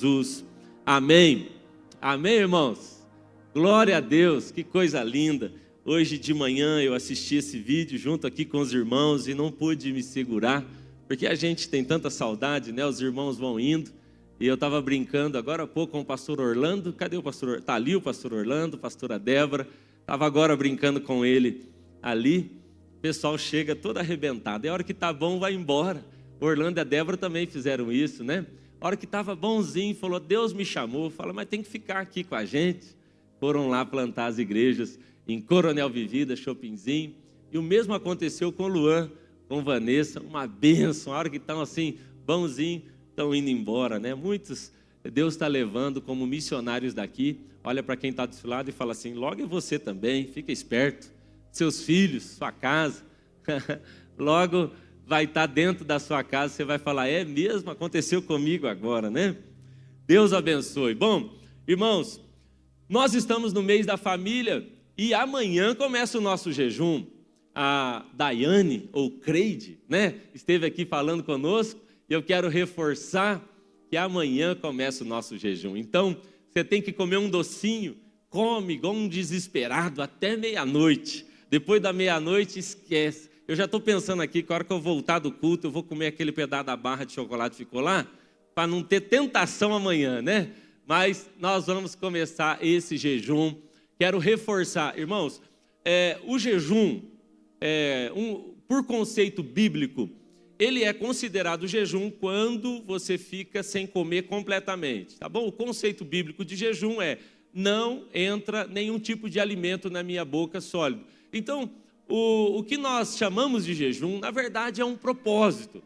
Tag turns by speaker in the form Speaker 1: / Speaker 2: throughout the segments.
Speaker 1: Jesus. Amém. Amém, irmãos? Glória a Deus, que coisa linda. Hoje de manhã eu assisti esse vídeo junto aqui com os irmãos e não pude me segurar, porque a gente tem tanta saudade, né? Os irmãos vão indo. E eu estava brincando agora há pouco com o pastor Orlando. Cadê o pastor? Está ali o pastor Orlando, a pastora Débora. Estava agora brincando com ele ali. O pessoal chega todo arrebentado. É a hora que está bom, vai embora. O Orlando e a Débora também fizeram isso, né? A hora que estava bonzinho, falou, Deus me chamou. Fala, mas tem que ficar aqui com a gente. Foram lá plantar as igrejas em Coronel Vivida, Chopinzinho. E o mesmo aconteceu com o Luan, com Vanessa. Uma bênção. A hora que estão assim, bonzinho, estão indo embora, né? Muitos Deus está levando como missionários daqui. Olha para quem está do seu lado e fala assim, logo é você também, fica esperto. Seus filhos, sua casa, logo vai estar dentro da sua casa, você vai falar, é mesmo, aconteceu comigo agora, né? Deus abençoe. Bom, irmãos, nós estamos no mês da família e amanhã começa o nosso jejum. A Daiane, ou Creide, né, esteve aqui falando conosco e eu quero reforçar que amanhã começa o nosso jejum. Então, você tem que comer um docinho, come igual um desesperado até meia-noite. Depois da meia-noite, esquece. Eu já estou pensando aqui que a hora que eu voltar do culto, eu vou comer aquele pedaço da barra de chocolate que ficou lá, para não ter tentação amanhã, né? Mas nós vamos começar esse jejum. Quero reforçar, irmãos, o jejum, por conceito bíblico, ele é considerado jejum quando você fica sem comer completamente, tá bom? O conceito bíblico de jejum é, não entra nenhum tipo de alimento na minha boca sólido. Então, o que nós chamamos de jejum, na verdade, é um propósito.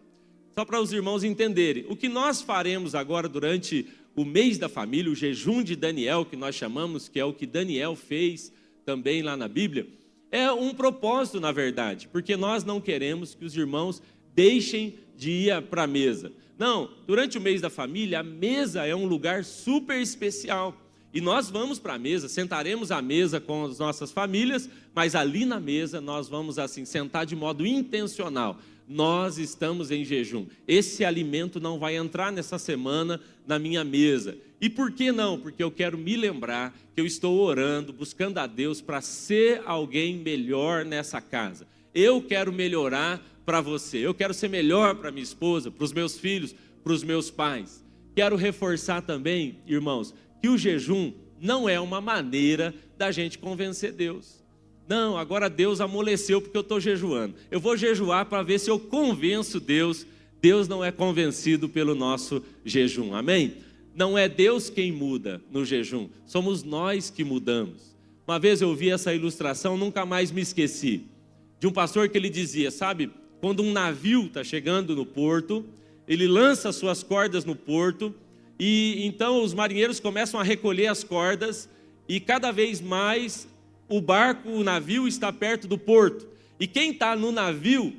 Speaker 1: Só para os irmãos entenderem. O que nós faremos agora durante o mês da família, o jejum de Daniel, que nós chamamos, que é o que Daniel fez também lá na Bíblia, é um propósito, na verdade, porque nós não queremos que os irmãos deixem de ir para a mesa. Não, durante o mês da família, a mesa é um lugar super especial. E nós vamos para a mesa, sentaremos à mesa com as nossas famílias, mas ali na mesa nós vamos assim sentar de modo intencional. Nós estamos em jejum. Esse alimento não vai entrar nessa semana na minha mesa. E por que não? Porque eu quero me lembrar que eu estou orando, buscando a Deus para ser alguém melhor nessa casa. Eu quero melhorar para você. Eu quero ser melhor para minha esposa, para os meus filhos, para os meus pais. Quero reforçar também, irmãos, que o jejum não é uma maneira da gente convencer Deus. Não, agora Deus amoleceu porque eu estou jejuando. Eu vou jejuar para ver se eu convenço Deus. Deus não é convencido pelo nosso jejum, amém? Não é Deus quem muda no jejum, somos nós que mudamos. Uma vez eu vi essa ilustração, nunca mais me esqueci, de um pastor que ele dizia, sabe, quando um navio está chegando no porto, ele lança suas cordas no porto, e então os marinheiros começam a recolher as cordas e cada vez mais o barco, o navio está perto do porto. E quem está no navio,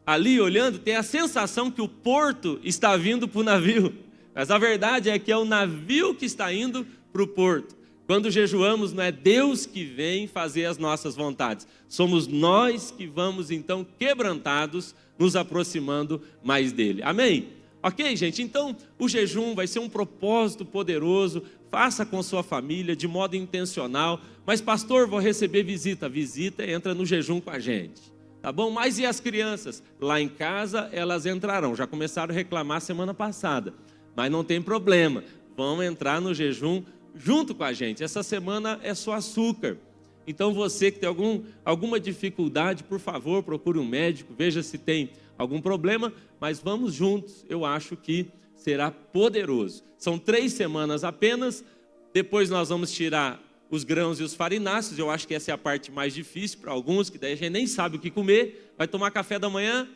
Speaker 1: ali olhando, tem a sensação que o porto está vindo para o navio. Mas a verdade é que é o navio que está indo para o porto. Quando jejuamos, não é Deus que vem fazer as nossas vontades. Somos nós que vamos então quebrantados, nos aproximando mais dele. Amém? Ok, gente? Então, o jejum vai ser um propósito poderoso. Faça com sua família, de modo intencional. Mas, pastor, vou receber visita. Visita entra no jejum com a gente. Tá bom? Mas e as crianças? Lá em casa, elas entrarão. Já começaram a reclamar semana passada. Mas não tem problema. Vão entrar no jejum junto com a gente. Essa semana é só açúcar. Então, você que tem alguma dificuldade, por favor, procure um médico. Veja se tem algum problema, mas vamos juntos, eu acho que será poderoso. São 3 semanas apenas, depois nós vamos tirar os grãos e os farináceos, eu acho que essa é a parte mais difícil para alguns, que daí a gente nem sabe o que comer, vai tomar café da manhã,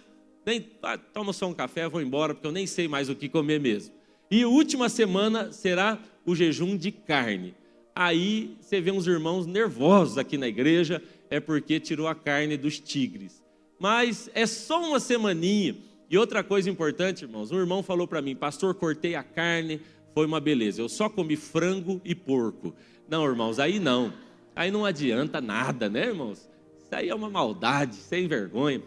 Speaker 1: toma só um café, vou embora, porque eu nem sei mais o que comer mesmo. E a última semana será o jejum de carne. Aí você vê uns irmãos nervosos aqui na igreja, é porque tirou a carne dos tigres. Mas é só uma semaninha. E outra coisa importante, irmãos, um irmão falou para mim, pastor, cortei a carne, foi uma beleza, eu só comi frango e porco. Não, irmãos, aí não adianta nada, né, irmãos? Isso aí é uma maldade, sem vergonha.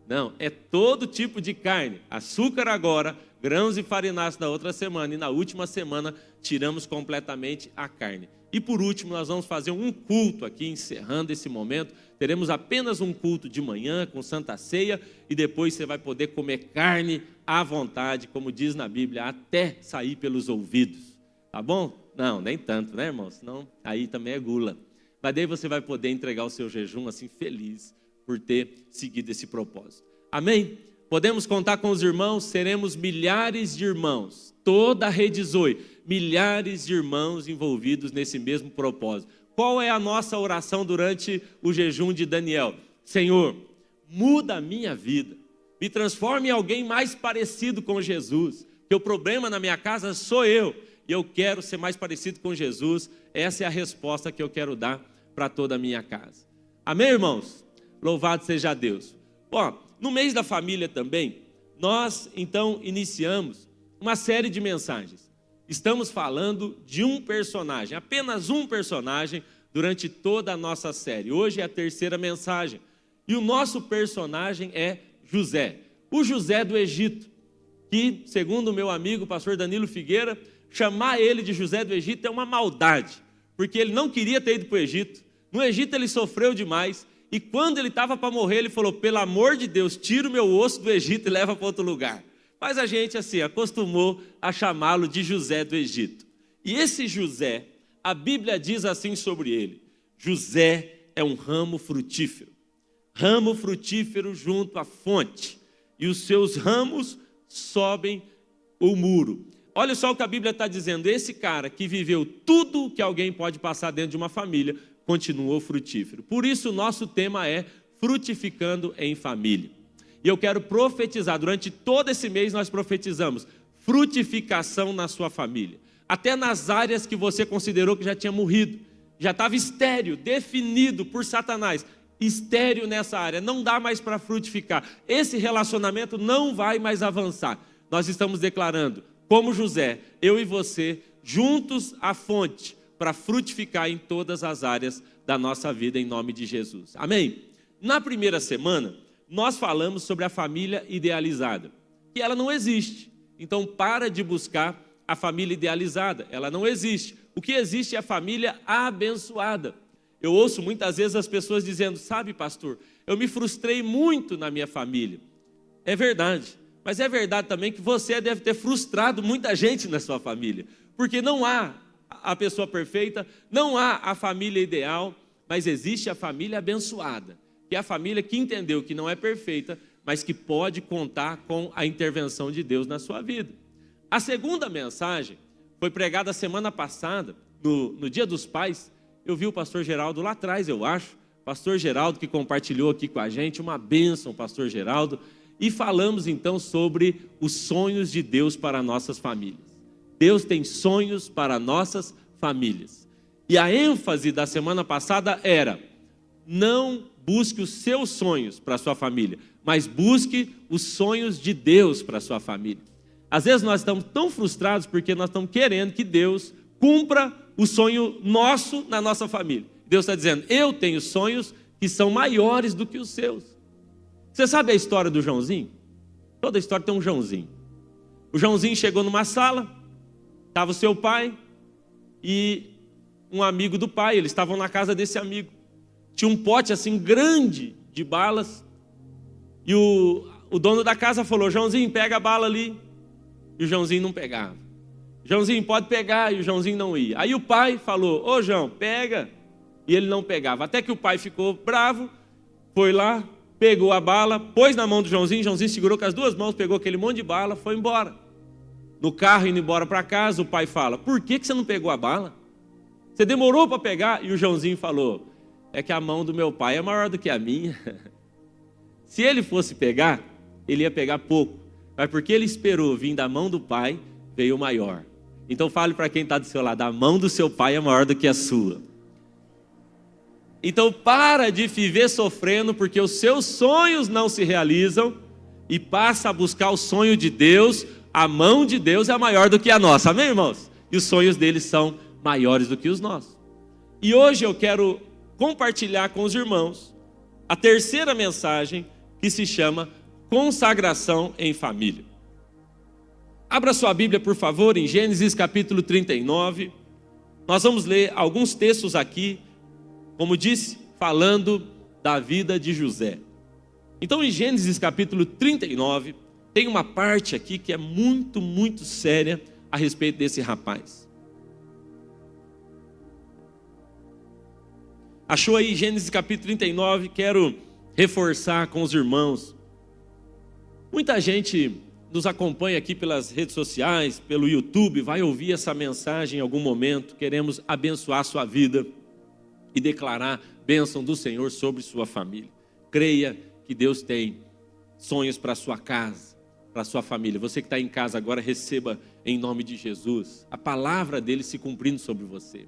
Speaker 1: Não, é todo tipo de carne. Açúcar agora grãos e farináceos na outra semana, e na última semana tiramos completamente a carne. E por último, nós vamos fazer um culto aqui, encerrando esse momento. Teremos apenas um culto de manhã com Santa Ceia, e depois você vai poder comer carne à vontade, como diz na Bíblia, até sair pelos ouvidos. Tá bom? Não, nem tanto, né, irmão? Senão aí também é gula. Mas daí você vai poder entregar o seu jejum assim feliz por ter seguido esse propósito. Amém? Podemos contar com os irmãos, seremos milhares de irmãos, toda a Rede Zoe, milhares de irmãos envolvidos nesse mesmo propósito. Qual é a nossa oração durante o jejum de Daniel? Senhor, muda a minha vida, me transforme em alguém mais parecido com Jesus, porque o problema na minha casa sou eu, e eu quero ser mais parecido com Jesus. Essa é a resposta que eu quero dar para toda a minha casa. Amém, irmãos? Louvado seja Deus. Bom, no mês da família também, nós então iniciamos uma série de mensagens. Estamos falando de um personagem, apenas um personagem durante toda a nossa série. Hoje é a terceira mensagem. E o nosso personagem é José. O José do Egito, que, segundo o meu amigo, o pastor Danilo Figueira, chamar ele de José do Egito é uma maldade, porque ele não queria ter ido para o Egito. No Egito ele sofreu demais, e quando ele estava para morrer, ele falou, pelo amor de Deus, tira o meu osso do Egito e leva para outro lugar. Mas a gente, assim, acostumou a chamá-lo de José do Egito. E esse José, a Bíblia diz assim sobre ele, José é um ramo frutífero junto à fonte, e os seus ramos sobem o muro. Olha só o que a Bíblia está dizendo, esse cara que viveu tudo o que alguém pode passar dentro de uma família, continuou frutífero. Por isso o nosso tema é frutificando em família. E eu quero profetizar, durante todo esse mês nós profetizamos frutificação na sua família. Até nas áreas que você considerou que já tinha morrido, já estava estéril, definido por Satanás, estéril nessa área, não dá mais para frutificar. Esse relacionamento não vai mais avançar. Nós estamos declarando, como José, eu e você, juntos à fonte, para frutificar em todas as áreas da nossa vida, em nome de Jesus. Amém? Na primeira semana, nós falamos sobre a família idealizada, que ela não existe. Então, para de buscar a família idealizada, ela não existe. O que existe é a família abençoada. Eu ouço muitas vezes as pessoas dizendo, sabe, pastor, eu me frustrei muito na minha família. É verdade, mas é verdade também que você deve ter frustrado muita gente na sua família, porque não há a pessoa perfeita, não há a família ideal, mas existe a família abençoada, que é a família que entendeu que não é perfeita, mas que pode contar com a intervenção de Deus na sua vida. A segunda mensagem foi pregada semana passada, no Dia dos Pais. Eu vi o pastor Geraldo lá atrás, eu acho, pastor Geraldo que compartilhou aqui com a gente, uma bênção, pastor Geraldo, e falamos então sobre os sonhos de Deus para nossas famílias. Deus tem sonhos para nossas famílias. E a ênfase da semana passada era, não busque os seus sonhos para a sua família, mas busque os sonhos de Deus para a sua família. Às vezes nós estamos tão frustrados porque nós estamos querendo que Deus cumpra o sonho nosso na nossa família. Deus está dizendo, eu tenho sonhos que são maiores do que os seus. Você sabe a história do Joãozinho? Toda história tem um Joãozinho. O Joãozinho chegou numa sala, estava o seu pai e um amigo do pai, eles estavam na casa desse amigo. Tinha um pote assim grande de balas e o dono da casa falou, Joãozinho, pega a bala ali. E o Joãozinho não pegava. Joãozinho, pode pegar, e o Joãozinho não ia. Aí o pai falou, ô João, pega, e ele não pegava. Até que o pai ficou bravo, foi lá, pegou a bala, pôs na mão do Joãozinho, Joãozinho segurou com as duas mãos, pegou aquele monte de bala, foi embora. No carro, indo embora para casa, o pai fala, por que você não pegou a bala? Você demorou para pegar? E o Joãozinho falou, é que a mão do meu pai é maior do que a minha. Se ele fosse pegar, ele ia pegar pouco. Mas porque ele esperou vir da mão do pai, veio o maior. Então fale para quem está do seu lado, a mão do seu pai é maior do que a sua. Então para de viver sofrendo porque os seus sonhos não se realizam e passa a buscar o sonho de Deus. A mão de Deus é maior do que a nossa, amém, irmãos? E os sonhos deles são maiores do que os nossos. E hoje eu quero compartilhar com os irmãos a terceira mensagem que se chama consagração em família. Abra sua Bíblia, por favor, em Gênesis capítulo 39. Nós vamos ler alguns textos aqui, como disse, falando da vida de José. Então, em Gênesis capítulo 39, tem uma parte aqui que é muito, muito séria a respeito desse rapaz. Achou aí Gênesis capítulo 39? Quero reforçar com os irmãos. Muita gente nos acompanha aqui pelas redes sociais, pelo YouTube, vai ouvir essa mensagem em algum momento. Queremos abençoar a sua vida e declarar bênção do Senhor sobre sua família. Creia que Deus tem sonhos para a sua casa, para a sua família. Você que está em casa agora, receba em nome de Jesus a palavra dele se cumprindo sobre você.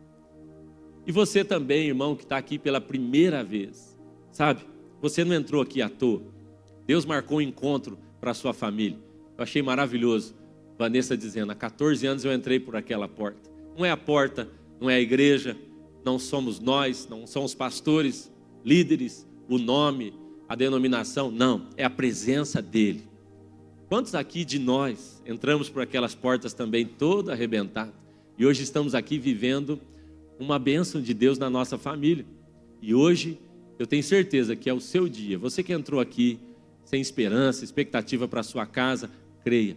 Speaker 1: E você também, irmão, que está aqui pela primeira vez, sabe? Você não entrou aqui à toa. Deus marcou um encontro para a sua família. Eu achei maravilhoso, Vanessa dizendo, há 14 anos eu entrei por aquela porta. Não é a porta, não é a igreja, não somos nós, não são os pastores, líderes, o nome, a denominação, não, é a presença dele. Quantos aqui de nós entramos por aquelas portas também todo arrebentado e hoje estamos aqui vivendo uma bênção de Deus na nossa família? E hoje eu tenho certeza que é o seu dia. Você que entrou aqui sem esperança, expectativa para a sua casa, creia,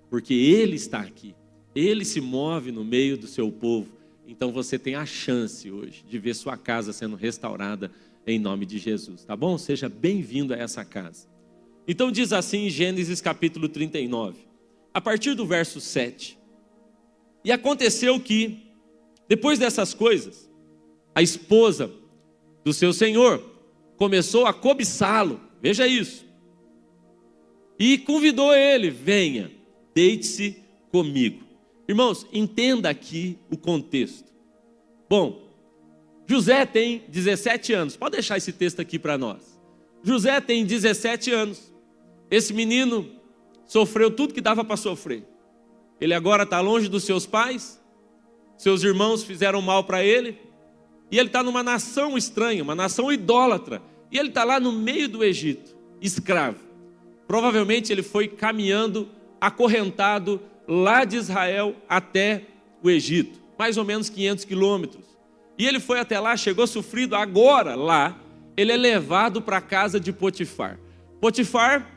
Speaker 1: porque Ele está aqui, Ele se move no meio do seu povo, então você tem a chance hoje de ver sua casa sendo restaurada em nome de Jesus, tá bom? Seja bem-vindo a essa casa. Então diz assim em Gênesis capítulo 39, a partir do verso 7, e aconteceu que, depois dessas coisas, a esposa do seu senhor começou a cobiçá-lo, veja isso, e convidou ele, venha, deite-se comigo. Irmãos, entenda aqui o contexto. Bom, José tem 17 anos, pode deixar esse texto aqui para nós. José tem 17 anos, esse menino sofreu tudo que dava para sofrer. Ele agora está longe dos seus pais, seus irmãos fizeram mal para ele, e ele está numa nação estranha, uma nação idólatra, e ele está lá no meio do Egito, escravo. Provavelmente ele foi caminhando, acorrentado, lá de Israel até o Egito, mais ou menos 500 quilômetros. E ele foi até lá, chegou sofrido, agora lá, ele é levado para a casa de Potifar. Potifar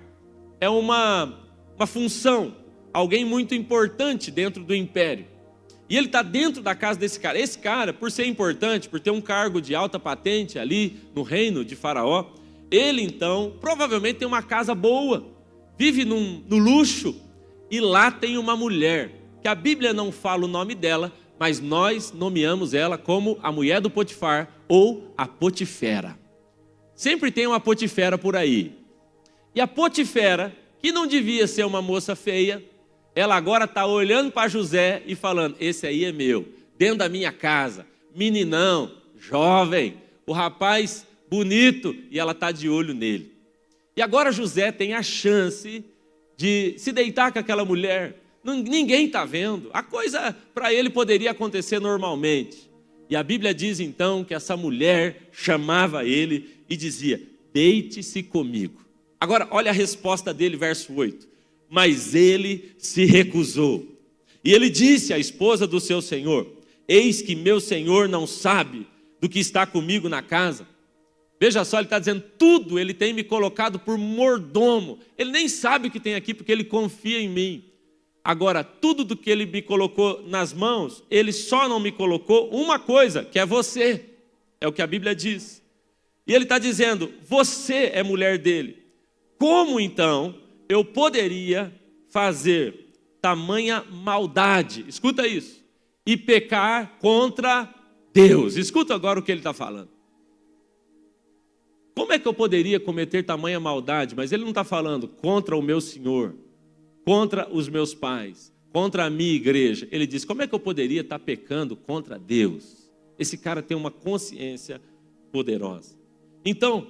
Speaker 1: é uma função, alguém muito importante dentro do império. E ele está dentro da casa desse cara. Esse cara, por ser importante, por ter um cargo de alta patente ali no reino de Faraó, ele então provavelmente tem uma casa boa, vive no luxo, e lá tem uma mulher, que a Bíblia não fala o nome dela, mas nós nomeamos ela como a mulher do Potifar ou a Potifera. Sempre tem uma Potifera por aí. E a Potifera, que não devia ser uma moça feia, ela agora está olhando para José e falando, esse aí é meu, dentro da minha casa, meninão, jovem, o rapaz bonito, e ela está de olho nele. E agora José tem a chance de se deitar com aquela mulher, ninguém está vendo, a coisa para ele poderia acontecer normalmente. E a Bíblia diz então que essa mulher chamava ele e dizia, deite-se comigo. Agora olha a resposta dele, verso 8. Mas ele se recusou. E ele disse à esposa do seu senhor, eis que meu senhor não sabe do que está comigo na casa. Veja só, ele está dizendo, tudo ele tem me colocado por mordomo. Ele nem sabe o que tem aqui, porque ele confia em mim. Agora, tudo do que ele me colocou nas mãos, ele só não me colocou uma coisa, que é você. É o que a Bíblia diz. E ele está dizendo, você é mulher dele. Como então eu poderia fazer tamanha maldade? Escuta isso. E pecar contra Deus. Escuta agora o que ele está falando. Como é que eu poderia cometer tamanha maldade? Mas ele não está falando contra o meu Senhor, contra os meus pais, contra a minha igreja. Ele diz, como é que eu poderia estar pecando contra Deus? Esse cara tem uma consciência poderosa. Então,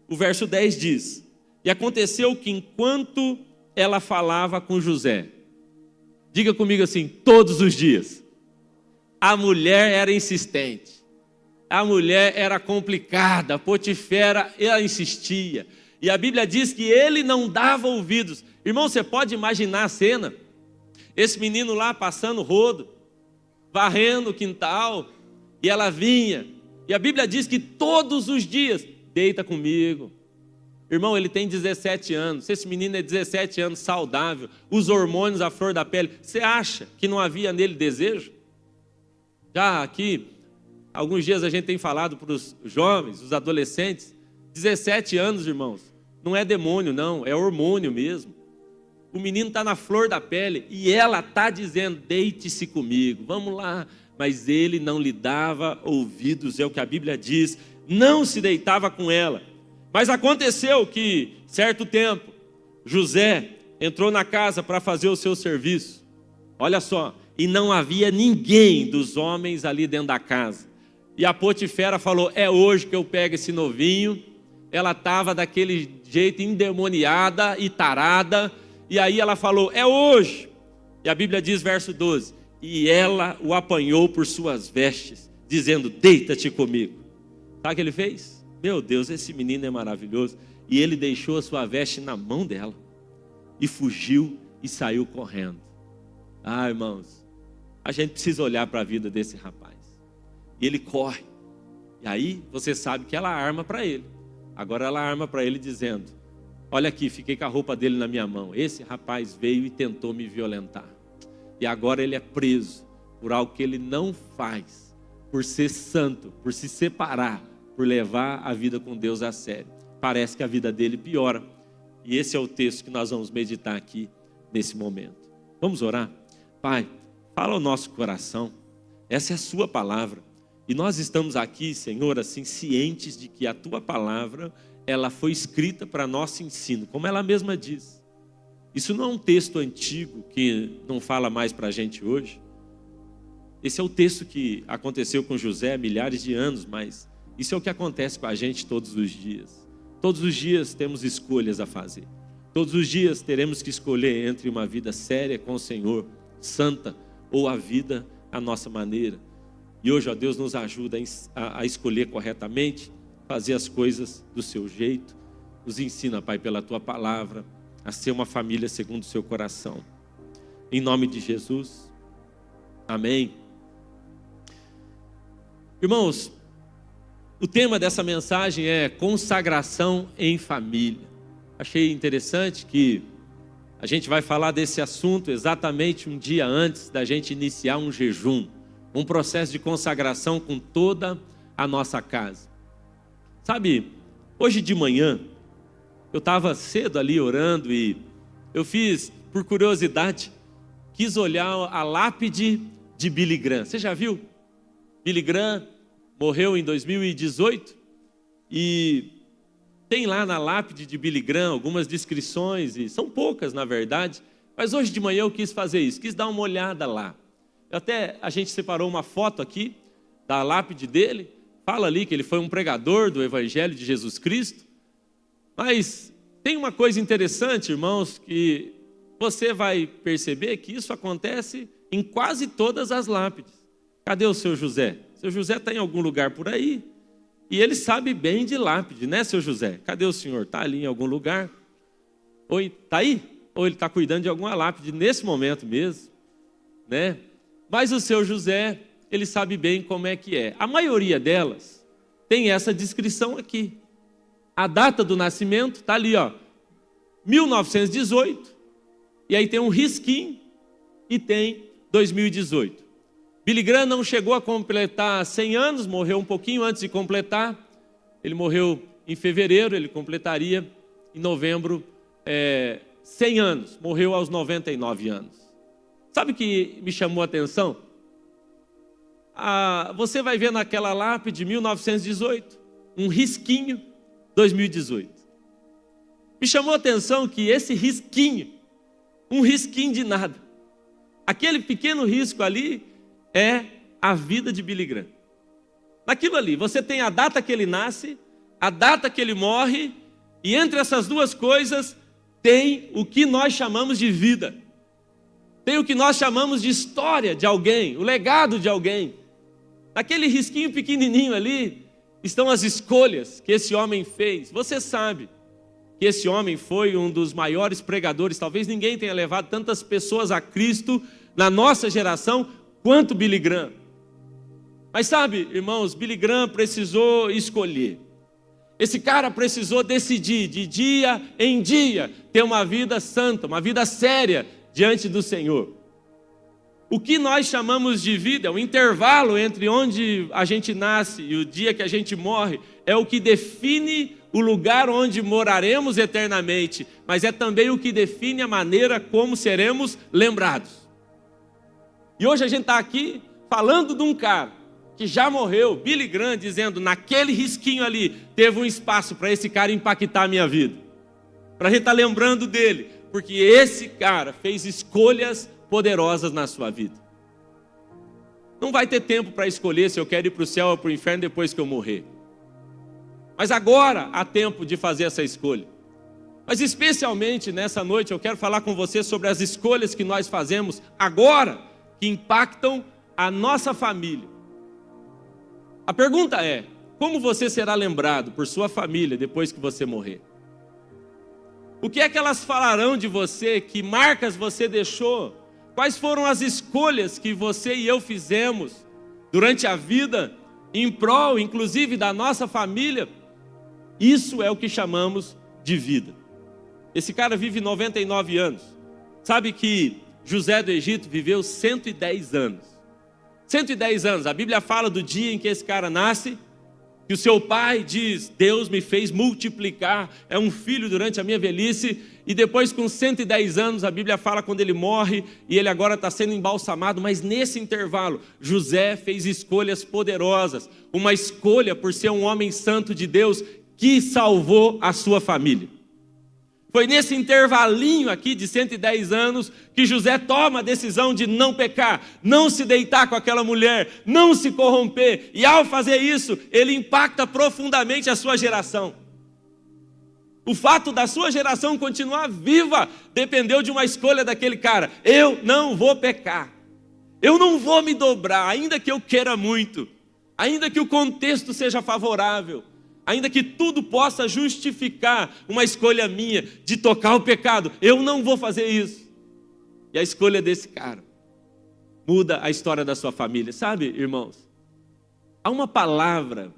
Speaker 1: o verso 10 diz, e aconteceu que enquanto ela falava com José, diga comigo assim, todos os dias, a mulher era insistente. A mulher era complicada, a Potifera, ela insistia. E a Bíblia diz que ele não dava ouvidos. Irmão, você pode imaginar a cena? esse menino lá passando rodo, varrendo o quintal, e ela vinha. E a Bíblia diz que todos os dias, deita comigo. Irmão, ele tem 17 anos, se esse menino é 17 anos, saudável, os hormônios à flor da pele, você acha que não havia nele desejo? Já aqui, alguns dias a gente tem falado para os jovens, os adolescentes, 17 anos, irmãos, não é demônio não, é hormônio mesmo. O menino está na flor da pele e ela está dizendo, deite-se comigo, vamos lá. Mas ele não lhe dava ouvidos, é o que a Bíblia diz, não se deitava com ela. Mas aconteceu que, certo tempo, José entrou na casa para fazer o seu serviço. Olha só, e não havia ninguém dos homens ali dentro da casa. E a Potifera falou, é hoje que eu pego esse novinho. Ela estava daquele jeito endemoniada e tarada. E aí ela falou, é hoje. E a Bíblia diz, verso 12, e ela o apanhou por suas vestes, dizendo, deita-te comigo. Sabe o que ele fez? Meu Deus, esse menino é maravilhoso. E ele deixou a sua veste na mão dela. E fugiu e saiu correndo. Ah, irmãos, a gente precisa olhar para a vida desse rapaz. E ele corre. E aí você sabe que ela arma para ele. Agora ela arma para ele dizendo, olha aqui, fiquei com a roupa dele na minha mão. Esse rapaz veio e tentou me violentar. E agora ele é preso por algo que ele não faz. Por ser santo, por se separar, por levar a vida com Deus a sério. Parece que a vida dele piora. E esse é o texto que nós vamos meditar aqui nesse momento. Vamos orar? Pai, fala ao nosso coração. Essa é a sua palavra. E nós estamos aqui, Senhor, assim, cientes de que a tua palavra, ela foi escrita para nosso ensino, como ela mesma diz. Isso não é um texto antigo que não fala mais para a gente hoje. Esse é o texto que aconteceu com José há milhares de anos, mas isso é o que acontece com a gente todos os dias. Todos os dias temos escolhas a fazer. Todos os dias teremos que escolher entre uma vida séria com o Senhor, santa, ou a vida à nossa maneira. E hoje, ó Deus, nos ajuda a escolher corretamente, fazer as coisas do seu jeito. Nos ensina, Pai, pela tua palavra, a ser uma família segundo o seu coração. Em nome de Jesus. Amém. Irmãos, o tema dessa mensagem é consagração em família. Achei interessante que a gente vai falar desse assunto exatamente um dia antes da gente iniciar um jejum, um processo de consagração com toda a nossa casa. Sabe, hoje de manhã, eu estava cedo ali orando e eu fiz, por curiosidade, quis olhar a lápide de Billy Graham. Você já viu? Billy Graham morreu em 2018 e tem lá na lápide de Billy Graham algumas descrições, e são poucas na verdade, mas hoje de manhã eu quis fazer isso, quis dar uma olhada lá. A gente separou uma foto aqui da lápide dele, fala ali que ele foi um pregador do Evangelho de Jesus Cristo, mas tem uma coisa interessante, irmãos, que você vai perceber que isso acontece em quase todas as lápides. Cadê o seu José? Seu José está em algum lugar por aí. E ele sabe bem de lápide, né, seu José? Cadê o senhor? Está ali em algum lugar? Ou está aí? Ou ele está cuidando de alguma lápide nesse momento mesmo, né? Mas o seu José, ele sabe bem como é que é. A maioria delas tem essa descrição aqui. A data do nascimento está ali, ó, 1918. E aí tem um risquinho e tem 2018. Billy Graham não chegou a completar 100 anos, morreu um pouquinho antes de completar. Ele morreu em fevereiro, ele completaria em novembro 100 anos. Morreu aos 99 anos. Sabe o que me chamou a atenção? Você vai ver naquela lápide de 1918, um risquinho 2018. Me chamou a atenção que esse risquinho, um risquinho de nada, aquele pequeno risco ali é a vida de Billy Graham. Naquilo ali, você tem a data que ele nasce, a data que ele morre, e entre essas duas coisas tem o que nós chamamos de vida. Tem o que nós chamamos de história de alguém, o legado de alguém. Naquele risquinho pequenininho ali estão as escolhas que esse homem fez. Você sabe que esse homem foi um dos maiores pregadores. Talvez ninguém tenha levado tantas pessoas a Cristo na nossa geração quanto Billy Graham. Mas sabe, irmãos, Billy Graham precisou escolher. Esse cara precisou decidir, de dia em dia, ter uma vida santa, uma vida séria diante do Senhor. O que nós chamamos de vida, o intervalo entre onde a gente nasce e o dia que a gente morre, é o que define o lugar onde moraremos eternamente, mas é também o que define a maneira como seremos lembrados. E hoje a gente está aqui falando de um cara que já morreu, Billy Graham, dizendo, naquele risquinho ali, teve um espaço para esse cara impactar a minha vida. Para a gente estar lembrando dele, porque esse cara fez escolhas poderosas na sua vida. Não vai ter tempo para escolher se eu quero ir para o céu ou para o inferno depois que eu morrer. Mas agora há tempo de fazer essa escolha. Mas especialmente nessa noite eu quero falar com você sobre as escolhas que nós fazemos agora, que impactam a nossa família. A pergunta é, como você será lembrado por sua família depois que você morrer? O que é que elas falarão de você? Que marcas você deixou? Quais foram as escolhas que você e eu fizemos durante a vida, em prol, inclusive, da nossa família? Isso é o que chamamos de vida. Esse cara vive 99 anos. Sabe que José do Egito viveu 110 anos. 110 anos. A Bíblia fala do dia em que esse cara nasce, que o seu pai diz, Deus me fez multiplicar, é um filho durante a minha velhice, e depois com 110 anos, a Bíblia fala quando ele morre, e ele agora está sendo embalsamado, mas nesse intervalo, José fez escolhas poderosas, uma escolha por ser um homem santo de Deus, que salvou a sua família. Foi nesse intervalinho aqui de 110 anos que José toma a decisão de não pecar, não se deitar com aquela mulher, não se corromper. E ao fazer isso, ele impacta profundamente a sua geração. O fato da sua geração continuar viva dependeu de uma escolha daquele cara. Eu não vou pecar. Eu não vou me dobrar, ainda que eu queira muito. Ainda que o contexto seja favorável. Ainda que tudo possa justificar uma escolha minha de tocar o pecado, eu não vou fazer isso. E a escolha desse cara muda a história da sua família. Sabe, irmãos, há uma palavra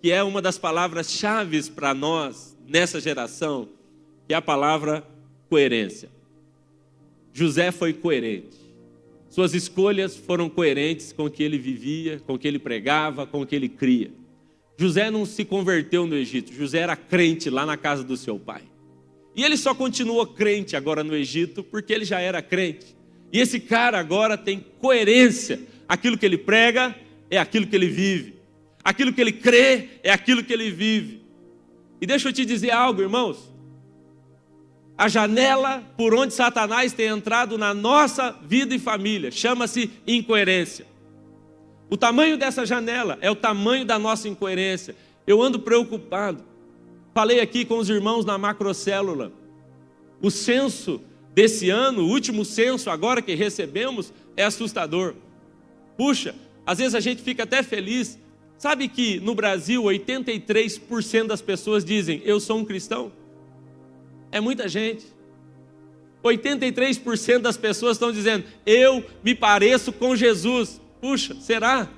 Speaker 1: que é uma das palavras-chave para nós nessa geração, que é a palavra coerência. José foi coerente. Suas escolhas foram coerentes com o que ele vivia, com o que ele pregava, com o que ele cria. José não se converteu no Egito, José era crente lá na casa do seu pai. E ele só continuou crente agora no Egito porque ele já era crente. E esse cara agora tem coerência. Aquilo que ele prega é aquilo que ele vive. Aquilo que ele crê é aquilo que ele vive. E deixa eu te dizer algo, irmãos. A janela por onde Satanás tem entrado na nossa vida e família chama-se incoerência. O tamanho dessa janela é o tamanho da nossa incoerência. Eu ando preocupado. Falei aqui com os irmãos na macrocélula. O censo desse ano, o último censo agora que recebemos, é assustador. Puxa, às vezes a gente fica até feliz. Sabe que no Brasil 83% das pessoas dizem, eu sou um cristão? É muita gente. 83% das pessoas estão dizendo, eu me pareço com Jesus. Puxa, será?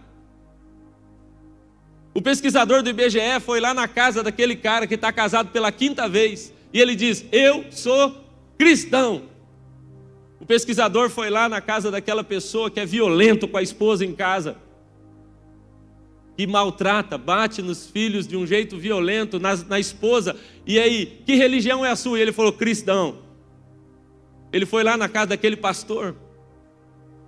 Speaker 1: O pesquisador do IBGE foi lá na casa daquele cara que está casado pela 5ª vez. E ele diz, eu sou cristão. O pesquisador foi lá na casa daquela pessoa que é violento com a esposa em casa. Que maltrata, bate nos filhos de um jeito violento, na esposa. E aí, que religião é a sua? E ele falou, cristão. Ele foi lá na casa daquele pastor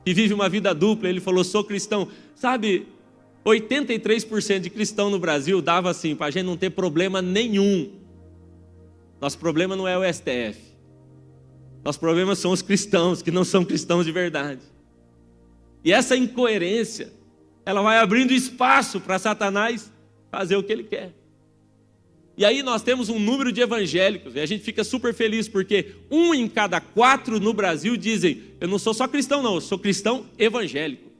Speaker 1: que vive uma vida dupla, ele falou, sou cristão. Sabe, 83% de cristão no Brasil dava assim, para a gente não ter problema nenhum. Nosso problema não é o STF. Nosso problema são os cristãos, que não são cristãos de verdade. E essa incoerência, ela vai abrindo espaço para Satanás fazer o que ele quer. E aí nós temos um número de evangélicos, e a gente fica super feliz, porque 1 em cada 4 no Brasil dizem, eu não sou só cristão não, eu sou cristão evangélico.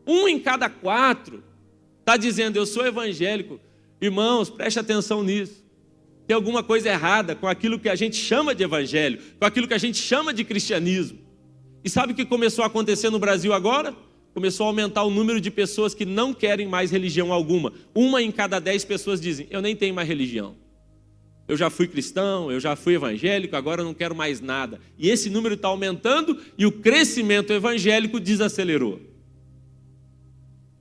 Speaker 1: 1 em cada 4 está dizendo, eu sou evangélico. Irmãos, preste atenção nisso. Tem alguma coisa errada com aquilo que a gente chama de evangelho, com aquilo que a gente chama de cristianismo. E sabe o que começou a acontecer no Brasil agora? Começou a aumentar o número de pessoas que não querem mais religião alguma. 1 em cada 10 pessoas dizem, eu nem tenho mais religião. Eu já fui cristão, eu já fui evangélico, agora eu não quero mais nada. E esse número está aumentando e o crescimento evangélico desacelerou.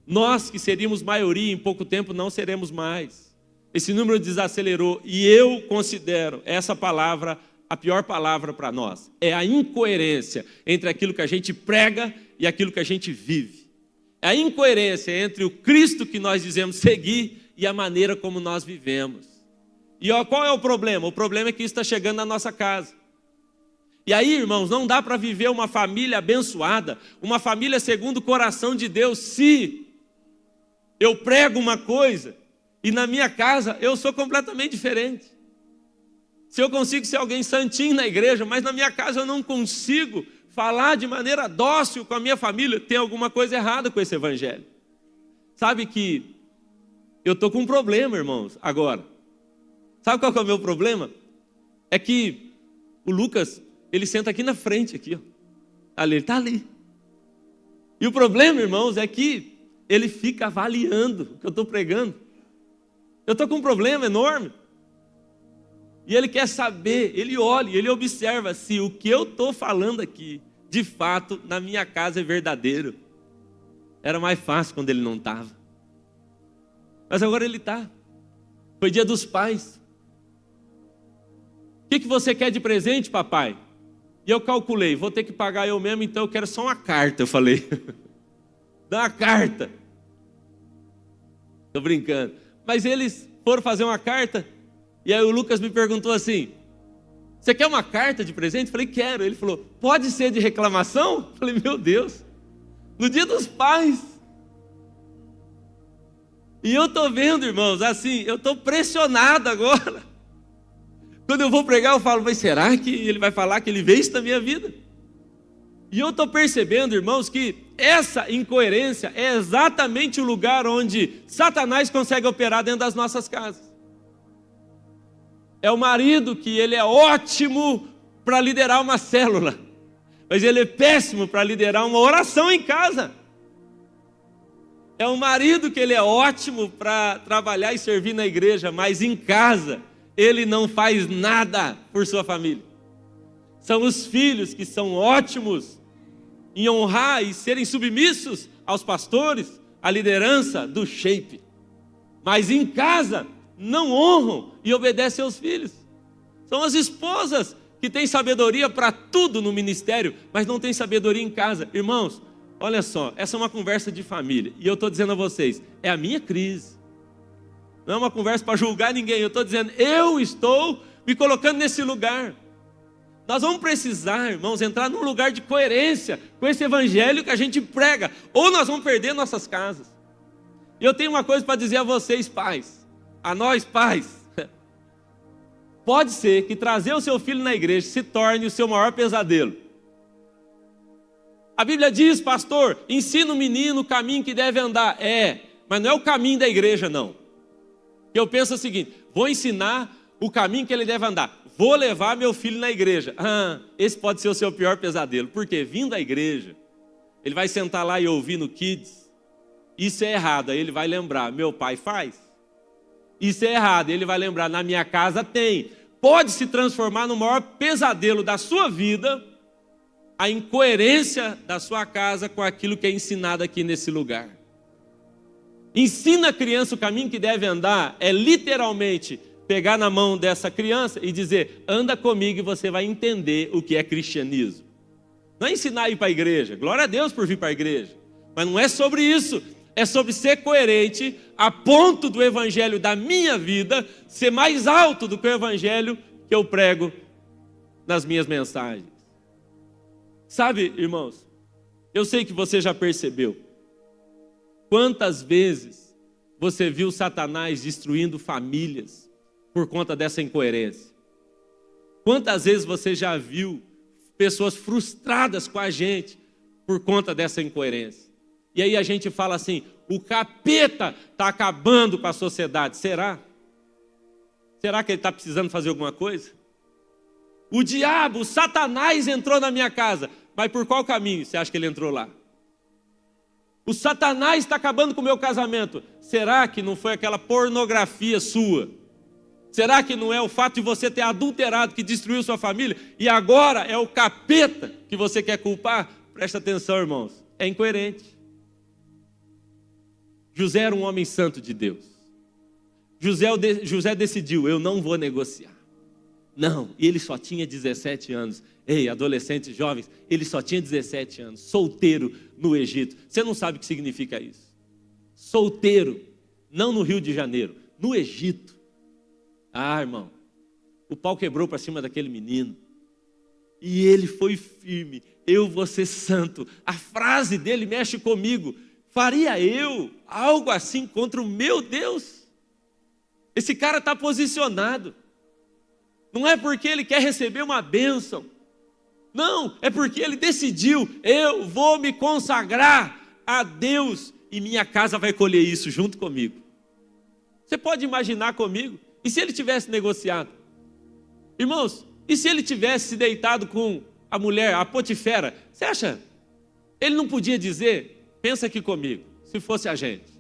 Speaker 1: Nós que seríamos maioria em pouco tempo não seremos mais. Esse número desacelerou e eu considero essa palavra a pior palavra para nós. É a incoerência entre aquilo que a gente prega e aquilo que a gente vive. É a incoerência entre o Cristo que nós dizemos seguir e a maneira como nós vivemos. E qual é o problema? O problema é que isso está chegando na nossa casa. E aí, irmãos, não dá para viver uma família abençoada, uma família segundo o coração de Deus, se eu prego uma coisa e na minha casa eu sou completamente diferente. Se eu consigo ser alguém santinho na igreja, mas na minha casa eu não consigo falar de maneira dócil com a minha família, tem alguma coisa errada com esse evangelho. Sabe que eu estou com um problema, irmãos, agora. Sabe qual que é o meu problema? É que o Lucas, ele senta aqui na frente, aqui, ó. Ali, ele está ali. E o problema, irmãos, é que ele fica avaliando o que eu estou pregando. Eu estou com um problema enorme. E ele quer saber, ele olha, ele observa se o que eu estou falando aqui, de fato, na minha casa é verdadeiro. Era mais fácil quando ele não estava. Mas agora ele está. Foi dia dos pais. O que você quer de presente, papai? E eu calculei, vou ter que pagar eu mesmo, então eu quero só uma carta, eu falei. Dá uma carta. Estou brincando. Mas eles foram fazer uma carta, e aí o Lucas me perguntou assim, você quer uma carta de presente? Eu falei, quero. Ele falou, pode ser de reclamação? Eu falei, meu Deus, no dia dos pais. E eu estou vendo, irmãos, assim, eu estou pressionado agora. Quando eu vou pregar, eu falo, mas será que ele vai falar que ele veio isso na minha vida? E eu estou percebendo, irmãos, que essa incoerência é exatamente o lugar onde Satanás consegue operar dentro das nossas casas. É o marido que ele é ótimo para liderar uma célula, mas ele é péssimo para liderar uma oração em casa. É o marido que ele é ótimo para trabalhar e servir na igreja, mas em casa ele não faz nada por sua família. São os filhos que são ótimos em honrar e serem submissos aos pastores, à liderança do shape. Mas em casa não honram e obedecem aos filhos. São as esposas que têm sabedoria para tudo no ministério, mas não têm sabedoria em casa. Irmãos, olha só, essa é uma conversa de família. E eu estou dizendo a vocês, é a minha crise. Não é uma conversa para julgar ninguém. Eu estou dizendo, eu estou me colocando nesse lugar. Nós vamos precisar, irmãos, entrar num lugar de coerência com esse evangelho que a gente prega. Ou nós vamos perder nossas casas. E eu tenho uma coisa para dizer a vocês, pais. A nós, pais. Pode ser que trazer o seu filho na igreja se torne o seu maior pesadelo. A Bíblia diz, pastor, ensina o menino o caminho que deve andar. Mas não é o caminho da igreja, não. Eu penso o seguinte, vou ensinar o caminho que ele deve andar. Vou levar meu filho na igreja. Esse pode ser o seu pior pesadelo. Porque vindo à igreja, ele vai sentar lá e ouvir no Kids. Isso é errado. Aí ele vai lembrar, meu pai faz. Isso é errado. Ele vai lembrar, na minha casa tem. Pode se transformar no maior pesadelo da sua vida, a incoerência da sua casa com aquilo que é ensinado aqui nesse lugar. Ensina a criança o caminho que deve andar, é literalmente pegar na mão dessa criança e dizer, anda comigo e você vai entender o que é cristianismo. Não é ensinar a ir para a igreja, glória a Deus por vir para a igreja, mas não é sobre isso, é sobre ser coerente a ponto do evangelho da minha vida ser mais alto do que o evangelho que eu prego nas minhas mensagens. Sabe, irmãos, eu sei que você já percebeu, quantas vezes você viu Satanás destruindo famílias por conta dessa incoerência? Quantas vezes você já viu pessoas frustradas com a gente por conta dessa incoerência? E aí a gente fala assim, o capeta está acabando com a sociedade. Será? Será que ele está precisando fazer alguma coisa? O diabo, o Satanás entrou na minha casa. Mas por qual caminho você acha que ele entrou lá? O Satanás está acabando com o meu casamento. Será que não foi aquela pornografia sua? Será que não é o fato de você ter adulterado que destruiu sua família? E agora é o capeta que você quer culpar? Presta atenção, irmãos. É incoerente. José era um homem santo de Deus. José decidiu, eu não vou negociar. Não, e ele só tinha 17 anos. Ei, adolescentes, jovens, ele só tinha 17 anos, solteiro no Egito. Você não sabe o que significa isso. Solteiro, não no Rio de Janeiro, no Egito. Ah, irmão, o pau quebrou para cima daquele menino. E ele foi firme, eu vou ser santo. A frase dele mexe comigo. Faria eu algo assim contra o meu Deus? Esse cara está posicionado. Não é porque ele quer receber uma bênção. Não, é porque ele decidiu, eu vou me consagrar a Deus e minha casa vai colher isso junto comigo. Você pode imaginar comigo? E se ele tivesse negociado? Irmãos, e se ele tivesse se deitado com a mulher, a Potifera? Você acha? Ele não podia dizer, pensa aqui comigo, se fosse a gente.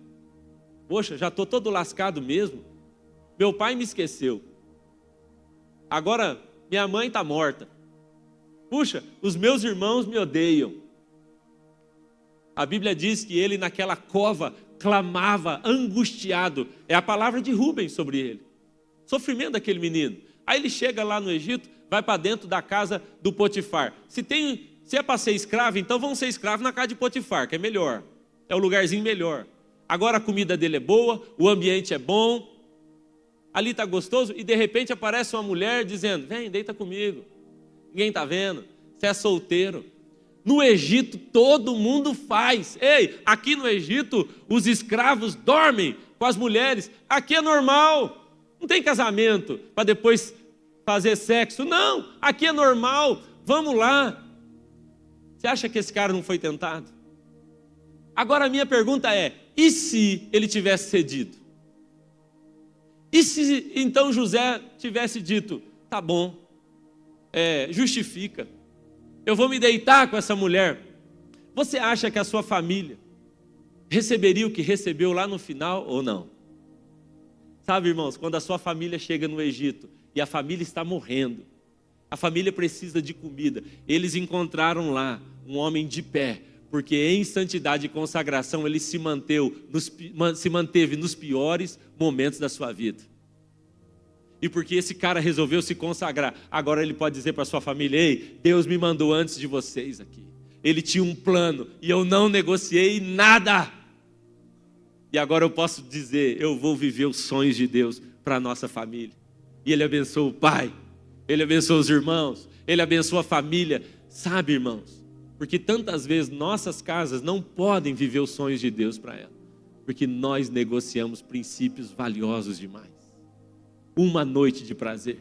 Speaker 1: Poxa, já estou todo lascado mesmo. Meu pai me esqueceu. Agora minha mãe está morta. Puxa, os meus irmãos me odeiam. A Bíblia diz que ele naquela cova clamava, angustiado. É a palavra de Rubens sobre ele. Sofrimento daquele menino. Aí ele chega lá no Egito, vai para dentro da casa do Potifar. Se é para ser escravo, então vão ser escravos na casa de Potifar, que é melhor. É o lugarzinho melhor. Agora a comida dele é boa, o ambiente é bom. Ali está gostoso e de repente aparece uma mulher dizendo, vem, deita comigo. Ninguém está vendo, você é solteiro. No Egito todo mundo faz. Ei, aqui no Egito os escravos dormem com as mulheres. Aqui é normal, não tem casamento para depois fazer sexo. Não, aqui é normal, vamos lá. Você acha que esse cara não foi tentado? Agora a minha pergunta é, e se ele tivesse cedido? E se então José tivesse dito, tá bom, justifica, eu vou me deitar com essa mulher. Você acha que a sua família receberia o que recebeu lá no final ou não? Sabe, irmãos, quando a sua família chega no Egito e a família está morrendo, a família precisa de comida, eles encontraram lá um homem de pé, porque em santidade e consagração ele se manteve nos piores momentos da sua vida. E porque esse cara resolveu se consagrar, agora ele pode dizer para a sua família, ei, Deus me mandou antes de vocês aqui. Ele tinha um plano e eu não negociei nada. E agora eu posso dizer, eu vou viver os sonhos de Deus para a nossa família. E ele abençoa o pai, ele abençoa os irmãos, ele abençoa a família. Sabe, irmãos, porque tantas vezes nossas casas não podem viver os sonhos de Deus para ela, porque nós negociamos princípios valiosos demais. Uma noite de prazer,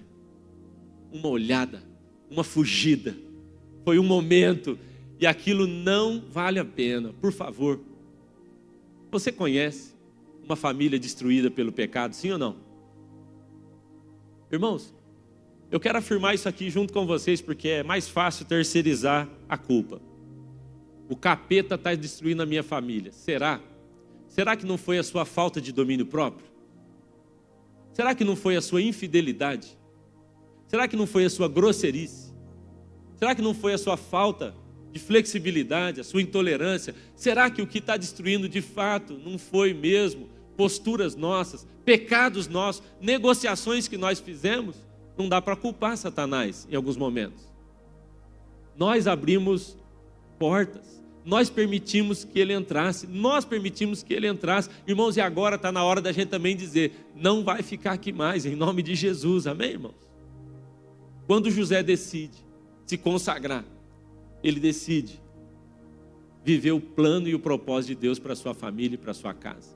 Speaker 1: uma olhada, uma fugida, foi um momento e aquilo não vale a pena. Por favor, você conhece uma família destruída pelo pecado, sim ou não? Irmãos, eu quero afirmar isso aqui junto com vocês, porque é mais fácil terceirizar a culpa. O capeta está destruindo a minha família. Será? Será que não foi a sua falta de domínio próprio? Será que não foi a sua infidelidade? Será que não foi a sua grosserice? Será que não foi a sua falta de flexibilidade, a sua intolerância? Será que o que está destruindo de fato não foi mesmo posturas nossas, pecados nossos, negociações que nós fizemos? Não dá para culpar Satanás em alguns momentos. Nós abrimos portas, nós permitimos que ele entrasse, irmãos, e agora está na hora da gente também dizer, não vai ficar aqui mais, em nome de Jesus, amém, irmãos? Quando José decide se consagrar, ele decide viver o plano e o propósito de Deus para a sua família e para a sua casa.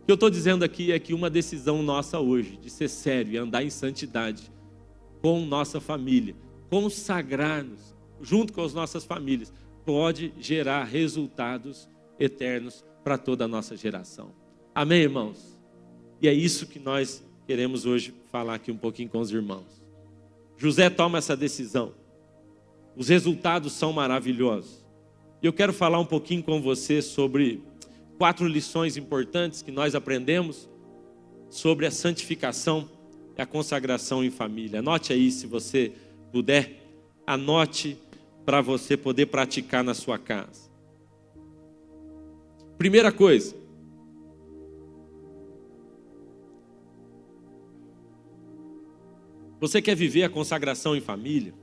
Speaker 1: O que eu estou dizendo aqui é que uma decisão nossa hoje, de ser sério e andar em santidade com nossa família, consagrar-nos junto com as nossas famílias, pode gerar resultados eternos para toda a nossa geração. Amém, irmãos? E é isso que nós queremos hoje falar aqui um pouquinho com os irmãos. José toma essa decisão. Os resultados são maravilhosos. E eu quero falar um pouquinho com você sobre 4 lições importantes que nós aprendemos sobre a santificação e a consagração em família. Anote aí, se você puder, anote para você poder praticar na sua casa. Primeira coisa, você quer viver a consagração em família?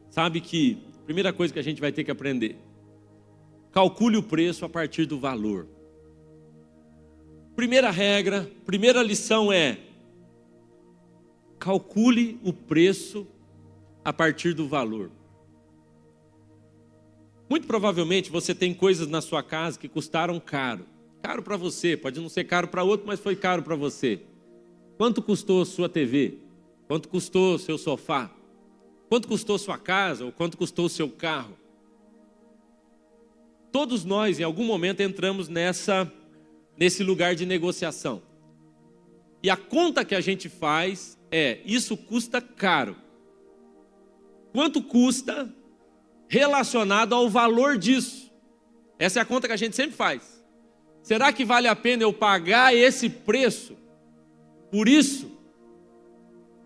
Speaker 1: Sabe que a primeira coisa que a gente vai ter que aprender, calcule o preço a partir do valor. Primeira regra, primeira lição é, calcule o preço a partir do valor. Muito provavelmente você tem coisas na sua casa que custaram caro. Caro para você, pode não ser caro para outro, mas foi caro para você. Quanto custou a sua TV? Quanto custou o seu sofá? Quanto custou sua casa? Ou quanto custou o seu carro? Todos nós, em algum momento, entramos nesse lugar de negociação. E a conta que a gente faz é, isso custa caro. Quanto custa relacionado ao valor disso? Essa é a conta que a gente sempre faz. Será que vale a pena eu pagar esse preço por isso?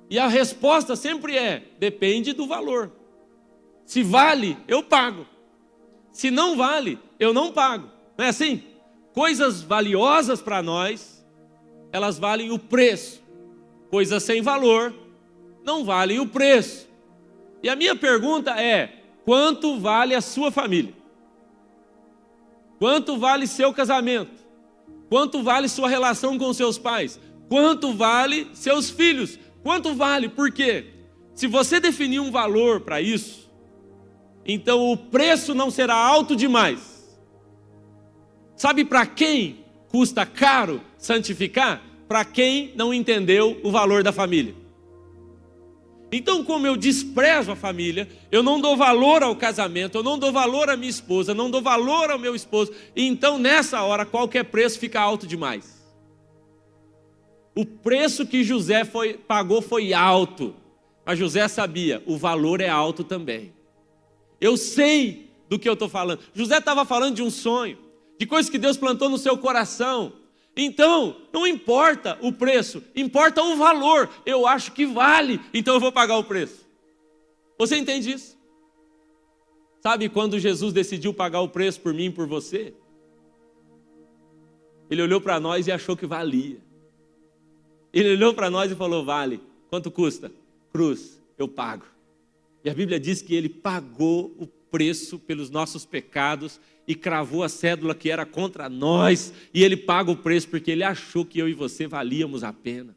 Speaker 1: E a resposta sempre é, depende do valor. Se vale, eu pago. Se não vale, eu não pago. Não é assim? Coisas valiosas para nós, elas valem o preço. Coisas sem valor, não valem o preço. E a minha pergunta é, quanto vale a sua família? Quanto vale seu casamento? Quanto vale sua relação com seus pais? Quanto vale seus filhos? Quanto vale? Por quê? Se você definir um valor para isso, então o preço não será alto demais. Sabe para quem custa caro santificar? Para quem não entendeu o valor da família. Então, como eu desprezo a família, eu não dou valor ao casamento, eu não dou valor à minha esposa, não dou valor ao meu esposo, então nessa hora qualquer preço fica alto demais. O preço que José pagou foi alto, mas José sabia, o valor é alto também. Eu sei do que eu estou falando. José estava falando de um sonho, de coisas que Deus plantou no seu coração. Então, não importa o preço, importa o valor. Eu acho que vale, então eu vou pagar o preço. Você entende isso? Sabe quando Jesus decidiu pagar o preço por mim e por você? Ele olhou para nós e achou que valia. Ele olhou para nós e falou, vale. Quanto custa? Cruz, eu pago. E a Bíblia diz que ele pagou o preço pelos nossos pecados e cravou a cédula que era contra nós, e ele paga o preço porque ele achou que eu e você valíamos a pena.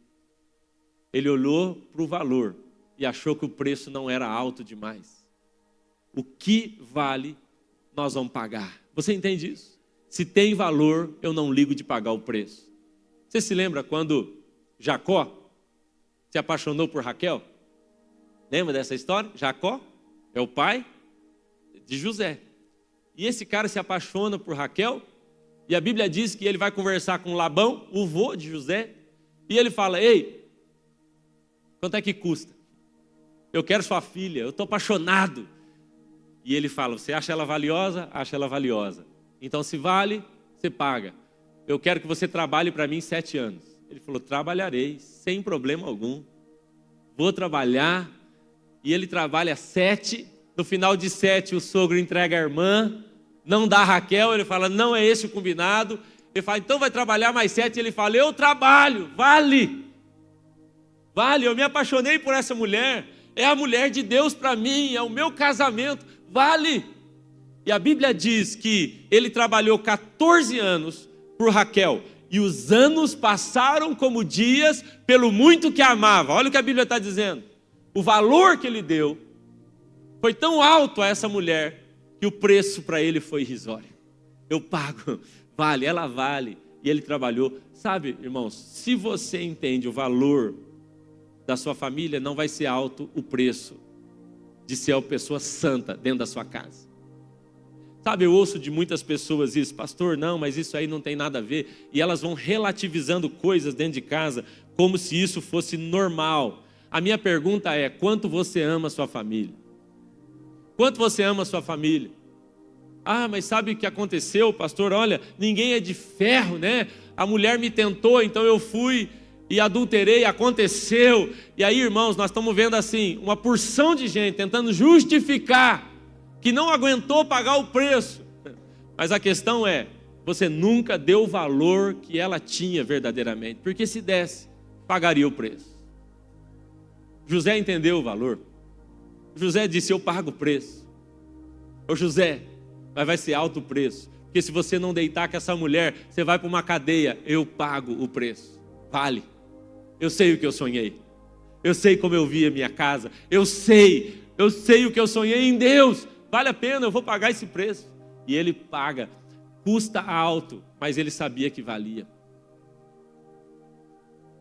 Speaker 1: Ele olhou para o valor e achou que o preço não era alto demais. O que vale, nós vamos pagar. Você entende isso? Se tem valor, eu não ligo de pagar o preço. Você se lembra quando Jacó se apaixonou por Raquel? Lembra dessa história? Jacó é o pai de José. E esse cara se apaixona por Raquel, e a Bíblia diz que ele vai conversar com Labão, o vô de José, e ele fala, ei, quanto é que custa? Eu quero sua filha, eu estou apaixonado. E ele fala, você acha ela valiosa? Acha ela valiosa. Então se vale, você paga. Eu quero que você trabalhe para mim 7 anos. Ele falou, trabalharei, sem problema algum. Vou trabalhar. E ele trabalha 7. No final de 7, o sogro entrega a irmã. Não dá a Raquel. Ele fala, não é esse o combinado. Ele fala, então vai trabalhar mais 7. Ele fala, eu trabalho, vale. Vale, eu me apaixonei por essa mulher. É a mulher de Deus para mim, é o meu casamento. Vale. E a Bíblia diz que ele trabalhou 14 anos por Raquel. E os anos passaram como dias pelo muito que a amava. Olha o que a Bíblia está dizendo. O valor que ele deu foi tão alto a essa mulher que o preço para ele foi irrisório. Eu pago, vale, ela vale. E ele trabalhou. Sabe, irmãos, se você entende o valor da sua família, não vai ser alto o preço de ser uma pessoa santa dentro da sua casa. Sabe, eu ouço de muitas pessoas isso, pastor, não, mas isso aí não tem nada a ver. E elas vão relativizando coisas dentro de casa como se isso fosse normal. A minha pergunta é, quanto você ama a sua família? Quanto você ama a sua família? Ah, mas sabe o que aconteceu, pastor? Olha, ninguém é de ferro, né? A mulher me tentou, então eu fui e adulterei, aconteceu. E aí, irmãos, nós estamos vendo assim, uma porção de gente tentando justificar que não aguentou pagar o preço. Mas a questão é, você nunca deu o valor que ela tinha verdadeiramente, porque se desse, pagaria o preço. José entendeu o valor. José disse, eu pago o preço. Ô José, mas vai ser alto o preço, porque se você não deitar com essa mulher, você vai para uma cadeia, eu pago o preço. Vale. Eu sei o que eu sonhei. Eu sei como eu vi a minha casa. Eu sei o que eu sonhei em Deus. Vale a pena, eu vou pagar esse preço. E ele paga. Custa alto, mas ele sabia que valia.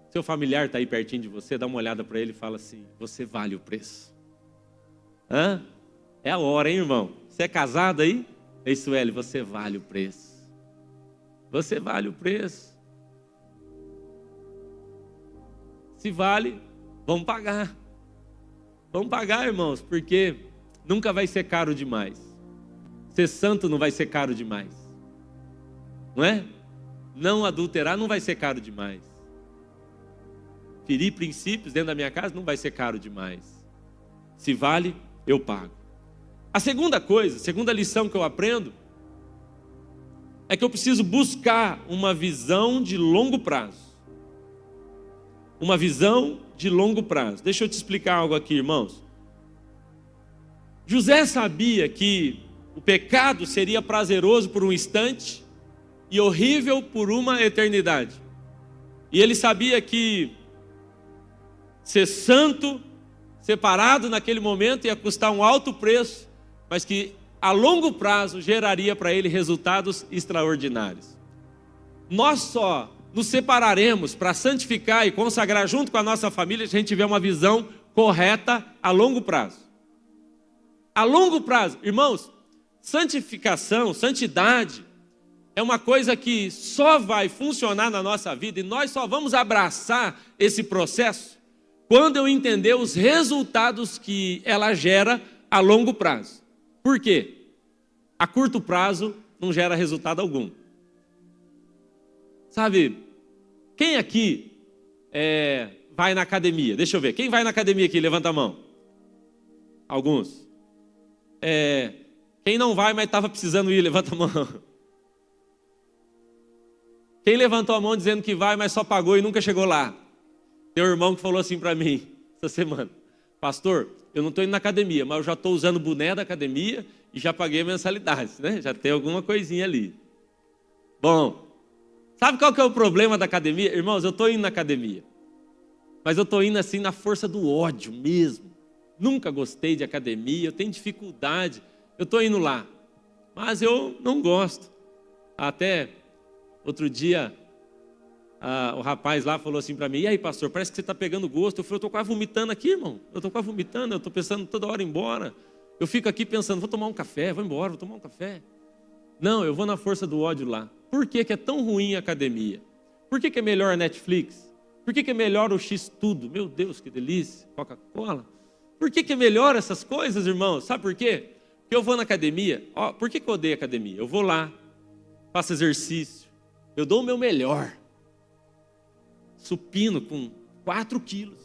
Speaker 1: Seu familiar está aí pertinho de você, dá uma olhada para ele e fala assim, você vale o preço. Hã? É a hora, hein, irmão? Você é casado aí? Ei, Sueli, você vale o preço. Você vale o preço. Se vale, vamos pagar. Vamos pagar, irmãos, porque nunca vai ser caro demais. Ser santo não vai ser caro demais. Não é? Não adulterar não vai ser caro demais. Ferir princípios dentro da minha casa não vai ser caro demais. Se vale, eu pago. A segunda coisa, a segunda lição que eu aprendo, é que eu preciso buscar uma visão de longo prazo. Uma visão de longo prazo. Deixa eu te explicar algo aqui, irmãos. José sabia que o pecado seria prazeroso por um instante e horrível por uma eternidade. E ele sabia que ser santo, separado naquele momento, ia custar um alto preço, mas que a longo prazo geraria para ele resultados extraordinários. Nós só nos separaremos para santificar e consagrar junto com a nossa família se a gente tiver uma visão correta a longo prazo. A longo prazo, irmãos, santificação, santidade, é uma coisa que só vai funcionar na nossa vida e nós só vamos abraçar esse processo quando eu entender os resultados que ela gera a longo prazo. Por quê? A curto prazo não gera resultado algum. Sabe, quem aqui vai na academia? Deixa eu ver, quem vai na academia aqui? Levanta a mão. Alguns. Quem não vai, mas estava precisando ir, levanta a mão. Quem levantou a mão dizendo que vai, mas só pagou e nunca chegou lá? Tem um irmão que falou assim para mim, essa semana, pastor, eu não estou indo na academia, mas eu já estou usando o boné da academia e já paguei a mensalidade, né? Já tem alguma coisinha ali. Bom, sabe qual que é o problema da academia? Irmãos, eu estou indo na academia, mas eu estou indo assim na força do ódio mesmo. Nunca gostei de academia, eu tenho dificuldade, eu estou indo lá, mas eu não gosto. Até outro dia, o rapaz lá falou assim para mim, e aí pastor, parece que você está pegando gosto. Eu falei, eu estou quase vomitando aqui, irmão, eu estou quase vomitando, eu estou pensando toda hora em ir embora. Eu fico aqui pensando, vou tomar um café, vou embora, vou tomar um café. Não, eu vou na força do ódio lá. Por que que é tão ruim a academia? Por que que é melhor a Netflix? Por que que é melhor o X-Tudo? Meu Deus, que delícia, Coca-Cola. Por que que é melhor essas coisas, irmãos? Sabe por quê? Porque eu vou na academia. Por que que eu odeio academia? Eu vou lá, faço exercício, eu dou o meu melhor. Supino com 4 quilos.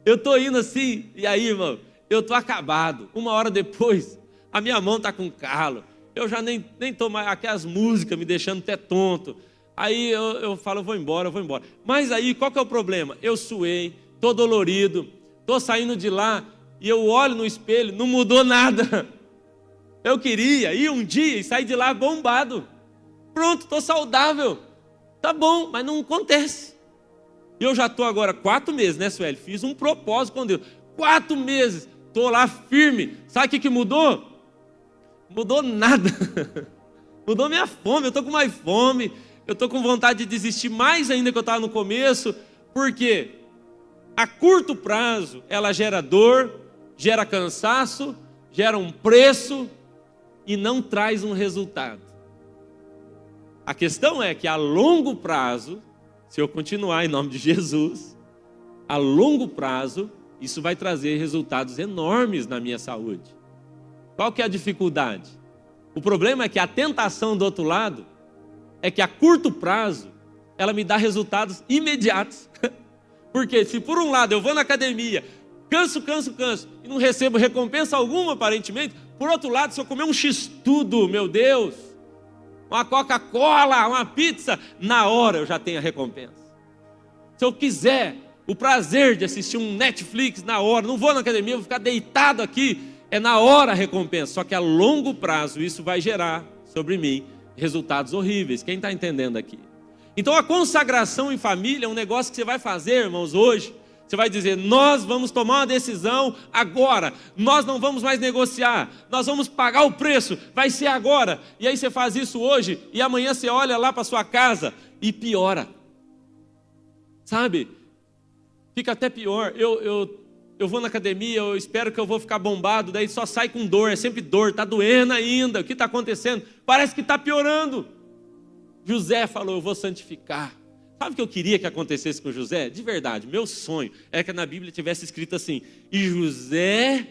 Speaker 1: Eu estou indo assim, e aí, irmão, eu estou acabado. 1 hora depois, a minha mão está com calo. Eu já nem estou mais, aquelas músicas me deixando até tonto. Aí eu falo, eu vou embora. Mas aí, qual que é o problema? Eu suei, estou dolorido, estou saindo de lá, e eu olho no espelho, não mudou nada. Eu queria ir um dia e sair de lá bombado. Pronto, estou saudável. Tá bom, mas não acontece. E eu já estou agora 4 meses, né, Sueli? Fiz um propósito com Deus. 4 meses, estou lá firme. Sabe o que mudou? Mudou nada. Mudou minha fome, eu estou com mais fome. Eu estou com vontade de desistir mais ainda que eu estava no começo. Por quê? A curto prazo, ela gera dor, gera cansaço, gera um preço e não traz um resultado. A questão é que a longo prazo, se eu continuar em nome de Jesus, a longo prazo, isso vai trazer resultados enormes na minha saúde. Qual que é a dificuldade? O problema é que a tentação do outro lado é que a curto prazo ela me dá resultados imediatos. Porque se por um lado eu vou na academia, canso e não recebo recompensa alguma aparentemente, por outro lado, se eu comer um x-tudo, meu Deus, uma Coca-Cola, uma pizza, na hora eu já tenho a recompensa. Se eu quiser o prazer de assistir um Netflix na hora, não vou na academia, vou ficar deitado aqui, é na hora a recompensa. Só que a longo prazo isso vai gerar sobre mim resultados horríveis. Quem está entendendo aqui? Então a consagração em família é um negócio que você vai fazer, irmãos, hoje. Você vai dizer, nós vamos tomar uma decisão agora, nós não vamos mais negociar, nós vamos pagar o preço, vai ser agora. E aí você faz isso hoje e amanhã você olha lá para sua casa e piora. Sabe? Fica até pior. Eu vou na academia, eu espero que eu vou ficar bombado, daí só sai com dor, é sempre dor, está doendo ainda, o que está acontecendo? Parece que está piorando. José falou, eu vou santificar. Sabe o que eu queria que acontecesse com José? De verdade, meu sonho é que na Bíblia tivesse escrito assim, e José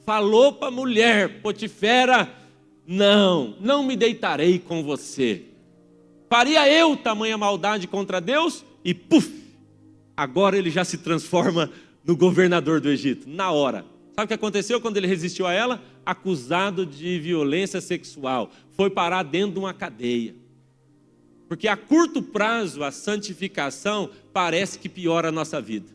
Speaker 1: falou para a mulher, Potifera, não me deitarei com você. Faria eu tamanha maldade contra Deus? E puf, agora ele já se transforma no governador do Egito, na hora. Sabe o que aconteceu quando ele resistiu a ela? Acusado de violência sexual, foi parar dentro de uma cadeia. Porque a curto prazo, a santificação parece que piora a nossa vida.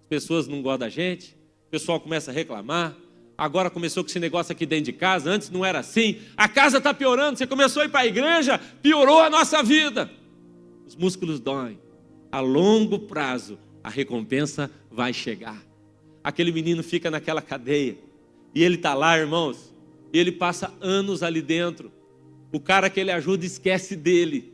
Speaker 1: As pessoas não gostam da gente, o pessoal começa a reclamar. Agora começou com esse negócio aqui dentro de casa, antes não era assim. A casa está piorando, você começou a ir para a igreja, piorou a nossa vida. Os músculos doem. A longo prazo, a recompensa vai chegar. Aquele menino fica naquela cadeia, e ele está lá, irmãos, e ele passa anos ali dentro. O cara que ele ajuda esquece dele.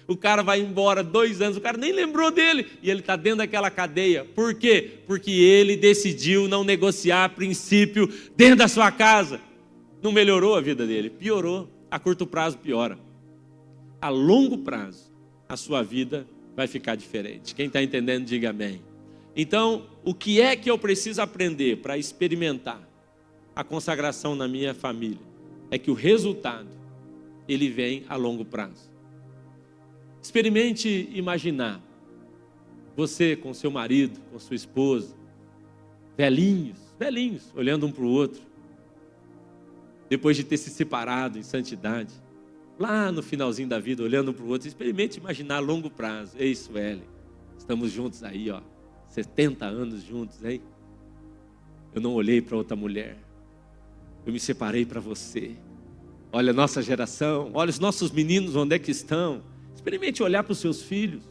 Speaker 1: O cara vai embora 2 anos, o cara nem lembrou dele. E ele está dentro daquela cadeia. Por quê? Porque ele decidiu não negociar princípio dentro da sua casa. Não melhorou a vida dele, piorou. A curto prazo piora. A longo prazo, a sua vida vai ficar diferente. Quem está entendendo, diga amém. Então, o que é que eu preciso aprender para experimentar a consagração na minha família? É que o resultado ele vem a longo prazo. Experimente imaginar você com seu marido, com sua esposa, velhinhos, olhando um para o outro, depois de ter se separado em santidade, lá no finalzinho da vida, olhando um para o outro. Experimente imaginar a longo prazo. Ei, Sueli, estamos juntos aí, 70 anos juntos, hein? Eu não olhei para outra mulher, eu me separei para você. Olha a nossa geração, olha os nossos meninos, onde é que estão? Experimente olhar para os seus filhos,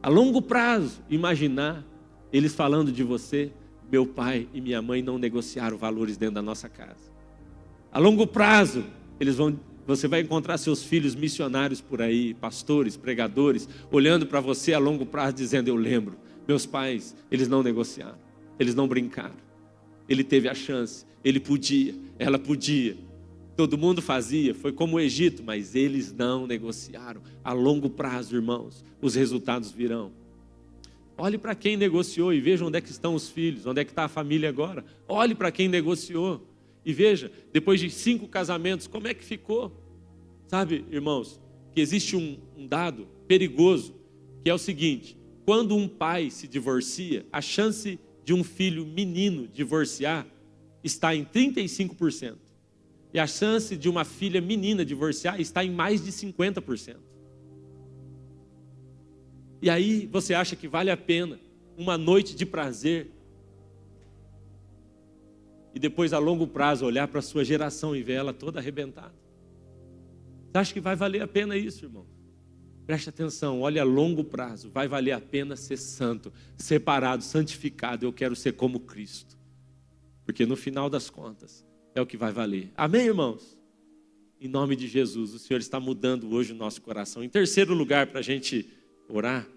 Speaker 1: a longo prazo, imaginar eles falando de você. Meu pai e minha mãe não negociaram valores dentro da nossa casa. A longo prazo, você vai encontrar seus filhos missionários por aí, pastores, pregadores, olhando para você a longo prazo, dizendo, eu lembro, meus pais, eles não negociaram, eles não brincaram. Ele teve a chance, ele podia, ela podia. Todo mundo fazia, foi como o Egito, mas eles não negociaram. A longo prazo, irmãos, os resultados virão. Olhe para quem negociou e veja onde é que estão os filhos, onde é que está a família agora. Olhe para quem negociou e veja, depois de 5 casamentos, como é que ficou. Sabe, irmãos, que existe um dado perigoso, que é o seguinte, quando um pai se divorcia, a chance de um filho menino divorciar está em 35%. E a chance de uma filha menina divorciar está em mais de 50%. E aí você acha que vale a pena uma noite de prazer e depois a longo prazo olhar para a sua geração e ver ela toda arrebentada? Você acha que vai valer a pena isso, irmão? Preste atenção, olha a longo prazo, vai valer a pena ser santo, separado, santificado. Eu quero ser como Cristo, porque no final das contas é o que vai valer. Amém, irmãos? Em nome de Jesus, o Senhor está mudando hoje o nosso coração. Em terceiro lugar, para a gente orar,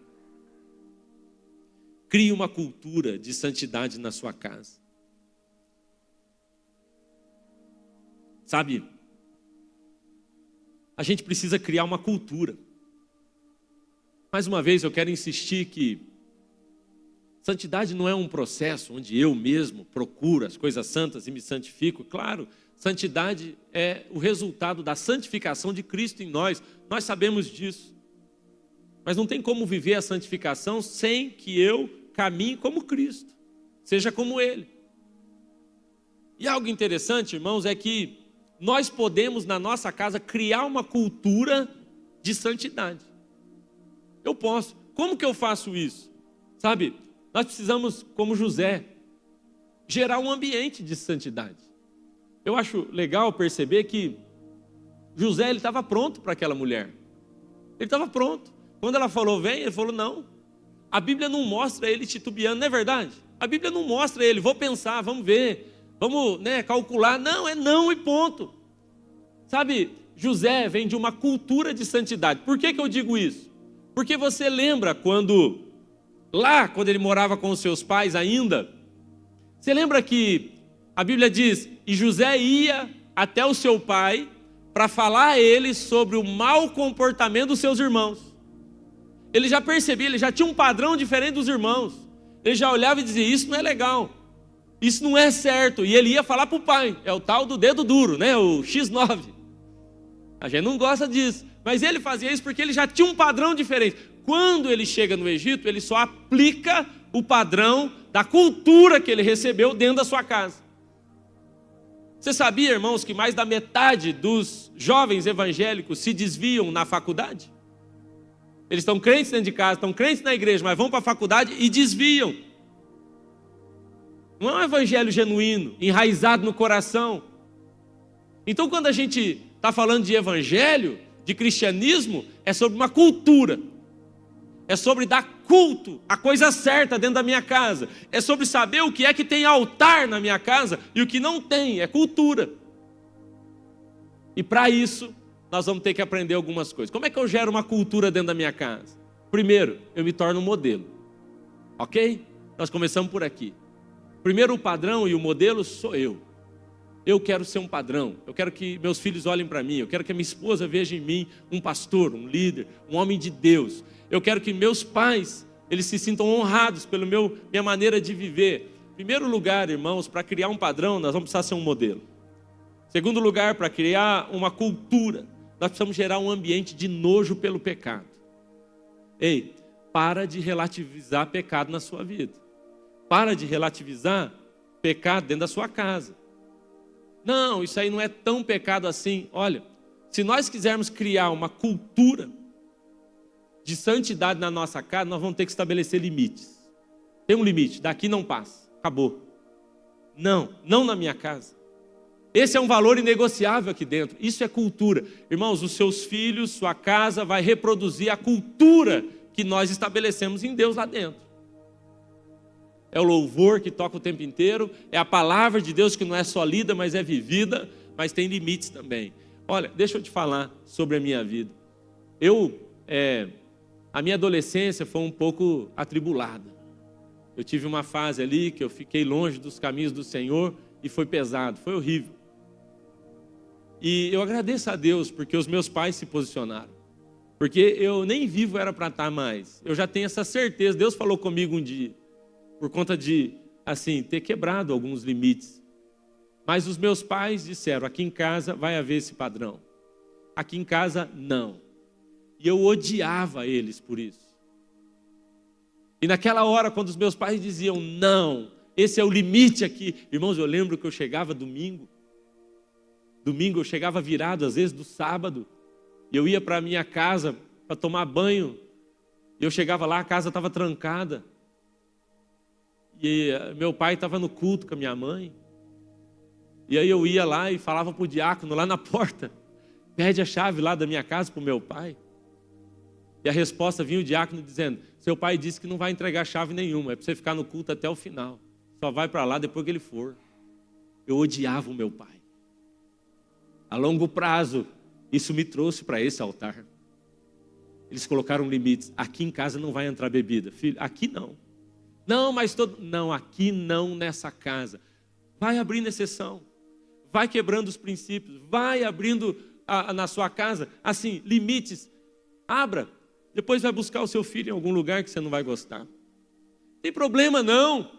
Speaker 1: crie uma cultura de santidade na sua casa. Sabe, a gente precisa criar uma cultura. Mais uma vez eu quero insistir que santidade não é um processo onde eu mesmo procuro as coisas santas e me santifico. Claro, santidade é o resultado da santificação de Cristo em nós. Nós sabemos disso. Mas não tem como viver a santificação sem que eu caminhe como Cristo, seja como Ele. E algo interessante, irmãos, é que nós podemos na nossa casa criar uma cultura de santidade. Eu posso. Como que eu faço isso? Sabe, nós precisamos, como José, gerar um ambiente de santidade. Eu acho legal perceber que José estava pronto para aquela mulher. Ele estava pronto. Quando ela falou, vem, ele falou, não. A Bíblia não mostra ele titubeando, não é verdade? A Bíblia não mostra ele, vou pensar, vamos ver, vamos calcular. Não, é não e ponto. Sabe, José vem de uma cultura de santidade. Por que eu digo isso? Porque você lembra quando ele morava com os seus pais ainda, você lembra que a Bíblia diz, e José ia até o seu pai para falar a ele sobre o mau comportamento dos seus irmãos. Ele já percebia, ele já tinha um padrão diferente dos irmãos. Ele já olhava e dizia, isso não é legal, isso não é certo. E ele ia falar para o pai, é o tal do dedo duro, o X9. A gente não gosta disso, mas ele fazia isso porque ele já tinha um padrão diferente. Quando ele chega no Egito, ele só aplica o padrão da cultura que ele recebeu dentro da sua casa. Você sabia, irmãos, que mais da metade dos jovens evangélicos se desviam na faculdade? Eles estão crentes dentro de casa, estão crentes na igreja, mas vão para a faculdade e desviam. Não é um evangelho genuíno, enraizado no coração. Então, quando a gente está falando de evangelho, de cristianismo, é sobre uma cultura. É sobre dar culto à coisa certa dentro da minha casa. É sobre saber o que é que tem altar na minha casa e o que não tem, é cultura. E para isso, nós vamos ter que aprender algumas coisas. Como é que eu gero uma cultura dentro da minha casa? Primeiro, eu me torno um modelo. Ok? Nós começamos por aqui. Primeiro o padrão e o modelo sou eu. Eu quero ser um padrão. Eu quero que meus filhos olhem para mim. Eu quero que a minha esposa veja em mim um pastor, um líder, um homem de Deus. Eu quero que meus pais, eles se sintam honrados pela minha maneira de viver. Em primeiro lugar, irmãos, para criar um padrão, nós vamos precisar ser um modelo. Segundo lugar, para criar uma cultura, nós precisamos gerar um ambiente de nojo pelo pecado. Ei, para de relativizar pecado na sua vida. Para de relativizar pecado dentro da sua casa. Não, isso aí não é tão pecado assim. Olha, se nós quisermos criar uma cultura de santidade na nossa casa, nós vamos ter que estabelecer limites. Tem um limite, daqui não passa, acabou. Não na minha casa. Esse é um valor inegociável aqui dentro. Isso é cultura. Irmãos, os seus filhos, sua casa vai reproduzir a cultura que nós estabelecemos em Deus lá dentro. É o louvor que toca o tempo inteiro, é a palavra de Deus que não é só lida, mas é vivida, mas tem limites também. Olha, deixa eu te falar sobre a minha vida. A minha adolescência foi um pouco atribulada. Eu tive uma fase ali que eu fiquei longe dos caminhos do Senhor e foi pesado, foi horrível. E eu agradeço a Deus porque os meus pais se posicionaram. Porque eu nem vivo era para estar mais. Eu já tenho essa certeza. Deus falou comigo um dia, por conta de, ter quebrado alguns limites. Mas os meus pais disseram, aqui em casa vai haver esse padrão. Aqui em casa, não. E eu odiava eles por isso. E naquela hora, quando os meus pais diziam, não, esse é o limite aqui. Irmãos, eu lembro que eu chegava domingo eu chegava virado, às vezes do sábado, e eu ia para a minha casa para tomar banho, e eu chegava lá, a casa estava trancada, e meu pai estava no culto com a minha mãe, e aí eu ia lá e falava para o diácono lá na porta, pede a chave lá da minha casa para o meu pai, e a resposta vinha o diácono dizendo, seu pai disse que não vai entregar chave nenhuma, é para você ficar no culto até o final, só vai para lá depois que ele for. Eu odiava o meu pai. A longo prazo, isso me trouxe para esse altar. Eles colocaram limites. Aqui em casa não vai entrar bebida. Filho, aqui não. Não, mas não, aqui não nessa casa. Vai abrindo exceção. vai quebrando os princípios, vai abrindo na sua casa, assim, limites. Abra, depois vai buscar o seu filho em algum lugar que você não vai gostar. Não tem problema não.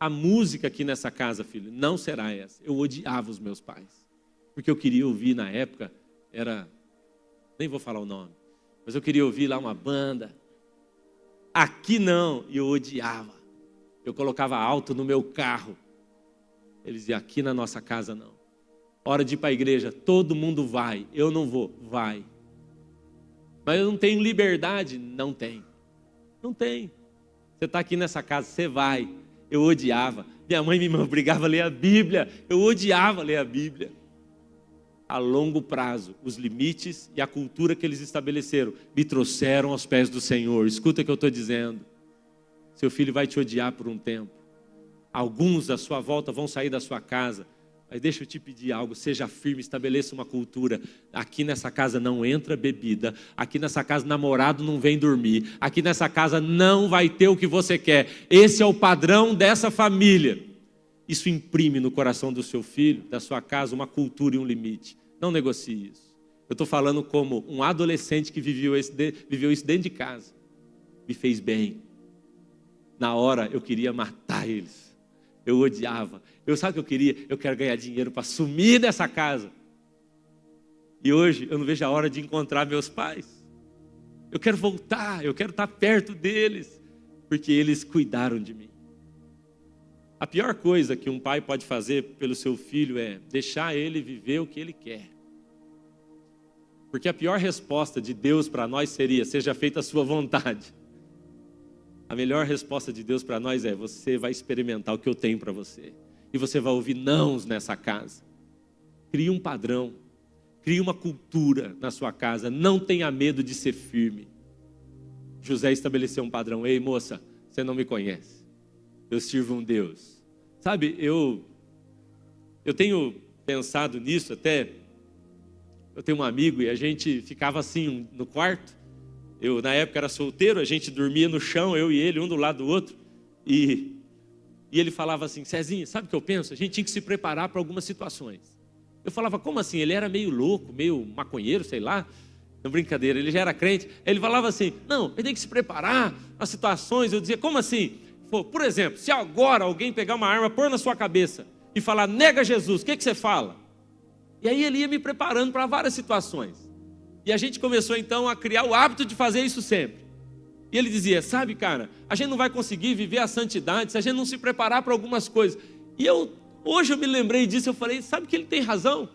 Speaker 1: A música aqui nessa casa, filho, não será essa. Eu odiava os meus pais, porque eu queria ouvir na época, nem vou falar o nome, mas eu queria ouvir lá uma banda. Aqui não, e eu odiava. Eu colocava alto no meu carro. Eles diziam, aqui na nossa casa não. Hora de ir para a igreja, todo mundo vai. Eu não vou, vai. Mas eu não tenho liberdade? Não tem. Não tem. Você está aqui nessa casa, você vai. Eu odiava. Minha mãe me obrigava a ler a Bíblia. Eu odiava ler a Bíblia. A longo prazo, os limites e a cultura que eles estabeleceram me trouxeram aos pés do Senhor. Escuta o que eu estou dizendo. Seu filho vai te odiar por um tempo. Alguns da sua volta vão sair da sua casa. Mas deixa eu te pedir algo, seja firme, estabeleça uma cultura. Aqui nessa casa não entra bebida. Aqui nessa casa namorado não vem dormir. Aqui nessa casa não vai ter o que você quer. Esse é o padrão dessa família. Isso imprime no coração do seu filho, da sua casa, uma cultura e um limite. Não negocie isso. Eu estou falando como um adolescente que viveu isso dentro de casa. Me fez bem. Na hora eu queria matar eles. Eu odiava. Sabe o que eu queria? Eu quero ganhar dinheiro para sumir dessa casa. E hoje eu não vejo a hora de encontrar meus pais. Eu quero voltar, eu quero estar perto deles, porque eles cuidaram de mim. A pior coisa que um pai pode fazer pelo seu filho é deixar ele viver o que ele quer. Porque a pior resposta de Deus para nós seria, seja feita a sua vontade. A melhor resposta de Deus para nós é, você vai experimentar o que eu tenho para você. E você vai ouvir nãos nessa casa. Crie um padrão. Crie uma cultura na sua casa. Não tenha medo de ser firme. José estabeleceu um padrão. Ei, moça, você não me conhece. Eu sirvo um Deus. Sabe, eu tenho pensado nisso até. Eu tenho um amigo e a gente ficava assim no quarto. Eu, na época, era solteiro, a gente dormia no chão, eu e ele, um do lado do outro. E ele falava assim, Cezinha, sabe o que eu penso? A gente tinha que se preparar para algumas situações. Eu falava, como assim? Ele era meio louco, meio maconheiro, sei lá. Não, brincadeira, ele já era crente. Ele falava assim, não, ele tem que se preparar para situações. Eu dizia, como assim? Por exemplo, se agora alguém pegar uma arma, pôr na sua cabeça e falar, nega Jesus, o que você fala? E aí ele ia me preparando para várias situações. E a gente começou então a criar o hábito de fazer isso sempre. E ele dizia, sabe cara, a gente não vai conseguir viver a santidade se a gente não se preparar para algumas coisas. E hoje eu me lembrei disso, eu falei, sabe que ele tem razão?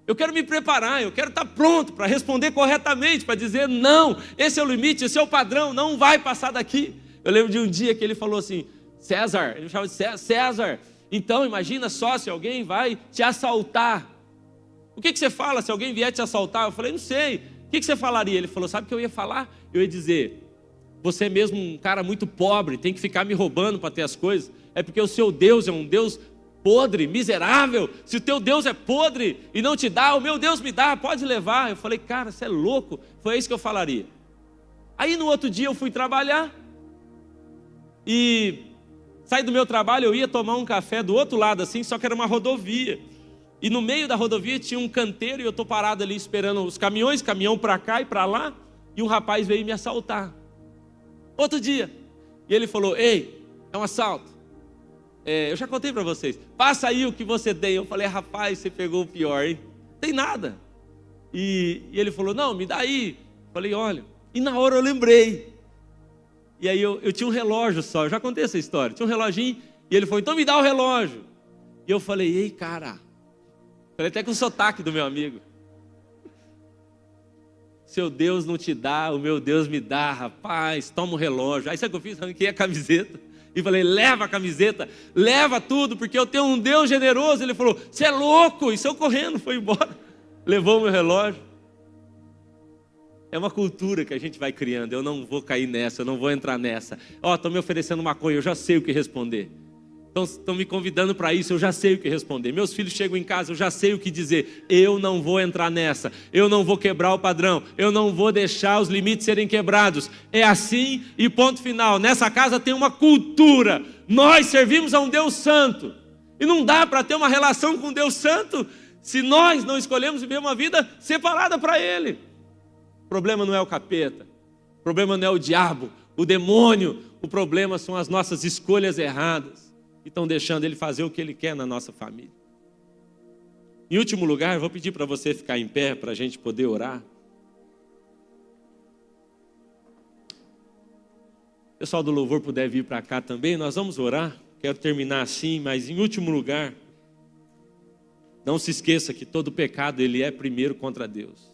Speaker 1: Eu quero me preparar, eu quero estar pronto para responder corretamente, para dizer não, esse é o limite, esse é o padrão, não vai passar daqui. Eu lembro de um dia que ele falou assim, César, ele me chamava de César, então imagina só se alguém vai te assaltar. O que você fala se alguém vier te assaltar? Eu falei, não sei. O que você falaria? Ele falou, sabe o que eu ia falar? Eu ia dizer, você é mesmo um cara muito pobre, tem que ficar me roubando para ter as coisas. É porque o seu Deus é um Deus podre, miserável. Se o teu Deus é podre e não te dá, o meu Deus me dá, pode levar. Eu falei, cara, você é louco. Foi isso que eu falaria. Aí no outro dia eu fui trabalhar e saí do meu trabalho, eu ia tomar um café do outro lado assim, só que era uma rodovia. E no meio da rodovia tinha um canteiro e eu estou parado ali esperando os caminhões, caminhão para cá e para lá, e um rapaz veio me assaltar. Outro dia. E ele falou, ei, é um assalto. Eu já contei para vocês. Passa aí o que você tem. Eu falei, rapaz, você pegou o pior, hein? Não tem nada. E ele falou, não, me dá aí. Eu falei, olha. E na hora eu lembrei. E aí eu tinha um relógio só, eu já contei essa história. Tinha um reloginho e ele falou, então me dá o relógio. E eu falei, ei, cara. Falei até com o sotaque do meu amigo. Seu Deus não te dá, o meu Deus me dá, rapaz, toma o relógio. Aí sabe o que eu fiz? Arranquei a camiseta e falei, leva a camiseta, leva tudo, porque eu tenho um Deus generoso. Ele falou, você é louco, e saiu correndo, foi embora. Levou o meu relógio. É uma cultura que a gente vai criando, eu não vou cair nessa, eu não vou entrar nessa. Estão me oferecendo maconha, eu já sei o que responder. Estão me convidando para isso, eu já sei o que responder. Meus filhos chegam em casa, eu já sei o que dizer. Eu não vou entrar nessa, eu não vou quebrar o padrão, eu não vou deixar os limites serem quebrados. É assim e ponto final. Nessa casa tem uma cultura. Nós servimos a um Deus santo. E não dá para ter uma relação com Deus Santo se nós não escolhemos viver uma vida separada para Ele. O problema não é o capeta, o problema não é o diabo, o demônio, o problema são as nossas escolhas erradas, que estão deixando Ele fazer o que Ele quer na nossa família. Em último lugar, vou pedir para você ficar em pé, para a gente poder orar. O pessoal do louvor puder vir para cá também, nós vamos orar. Quero terminar assim, mas em último lugar, não se esqueça que todo pecado ele é primeiro contra Deus.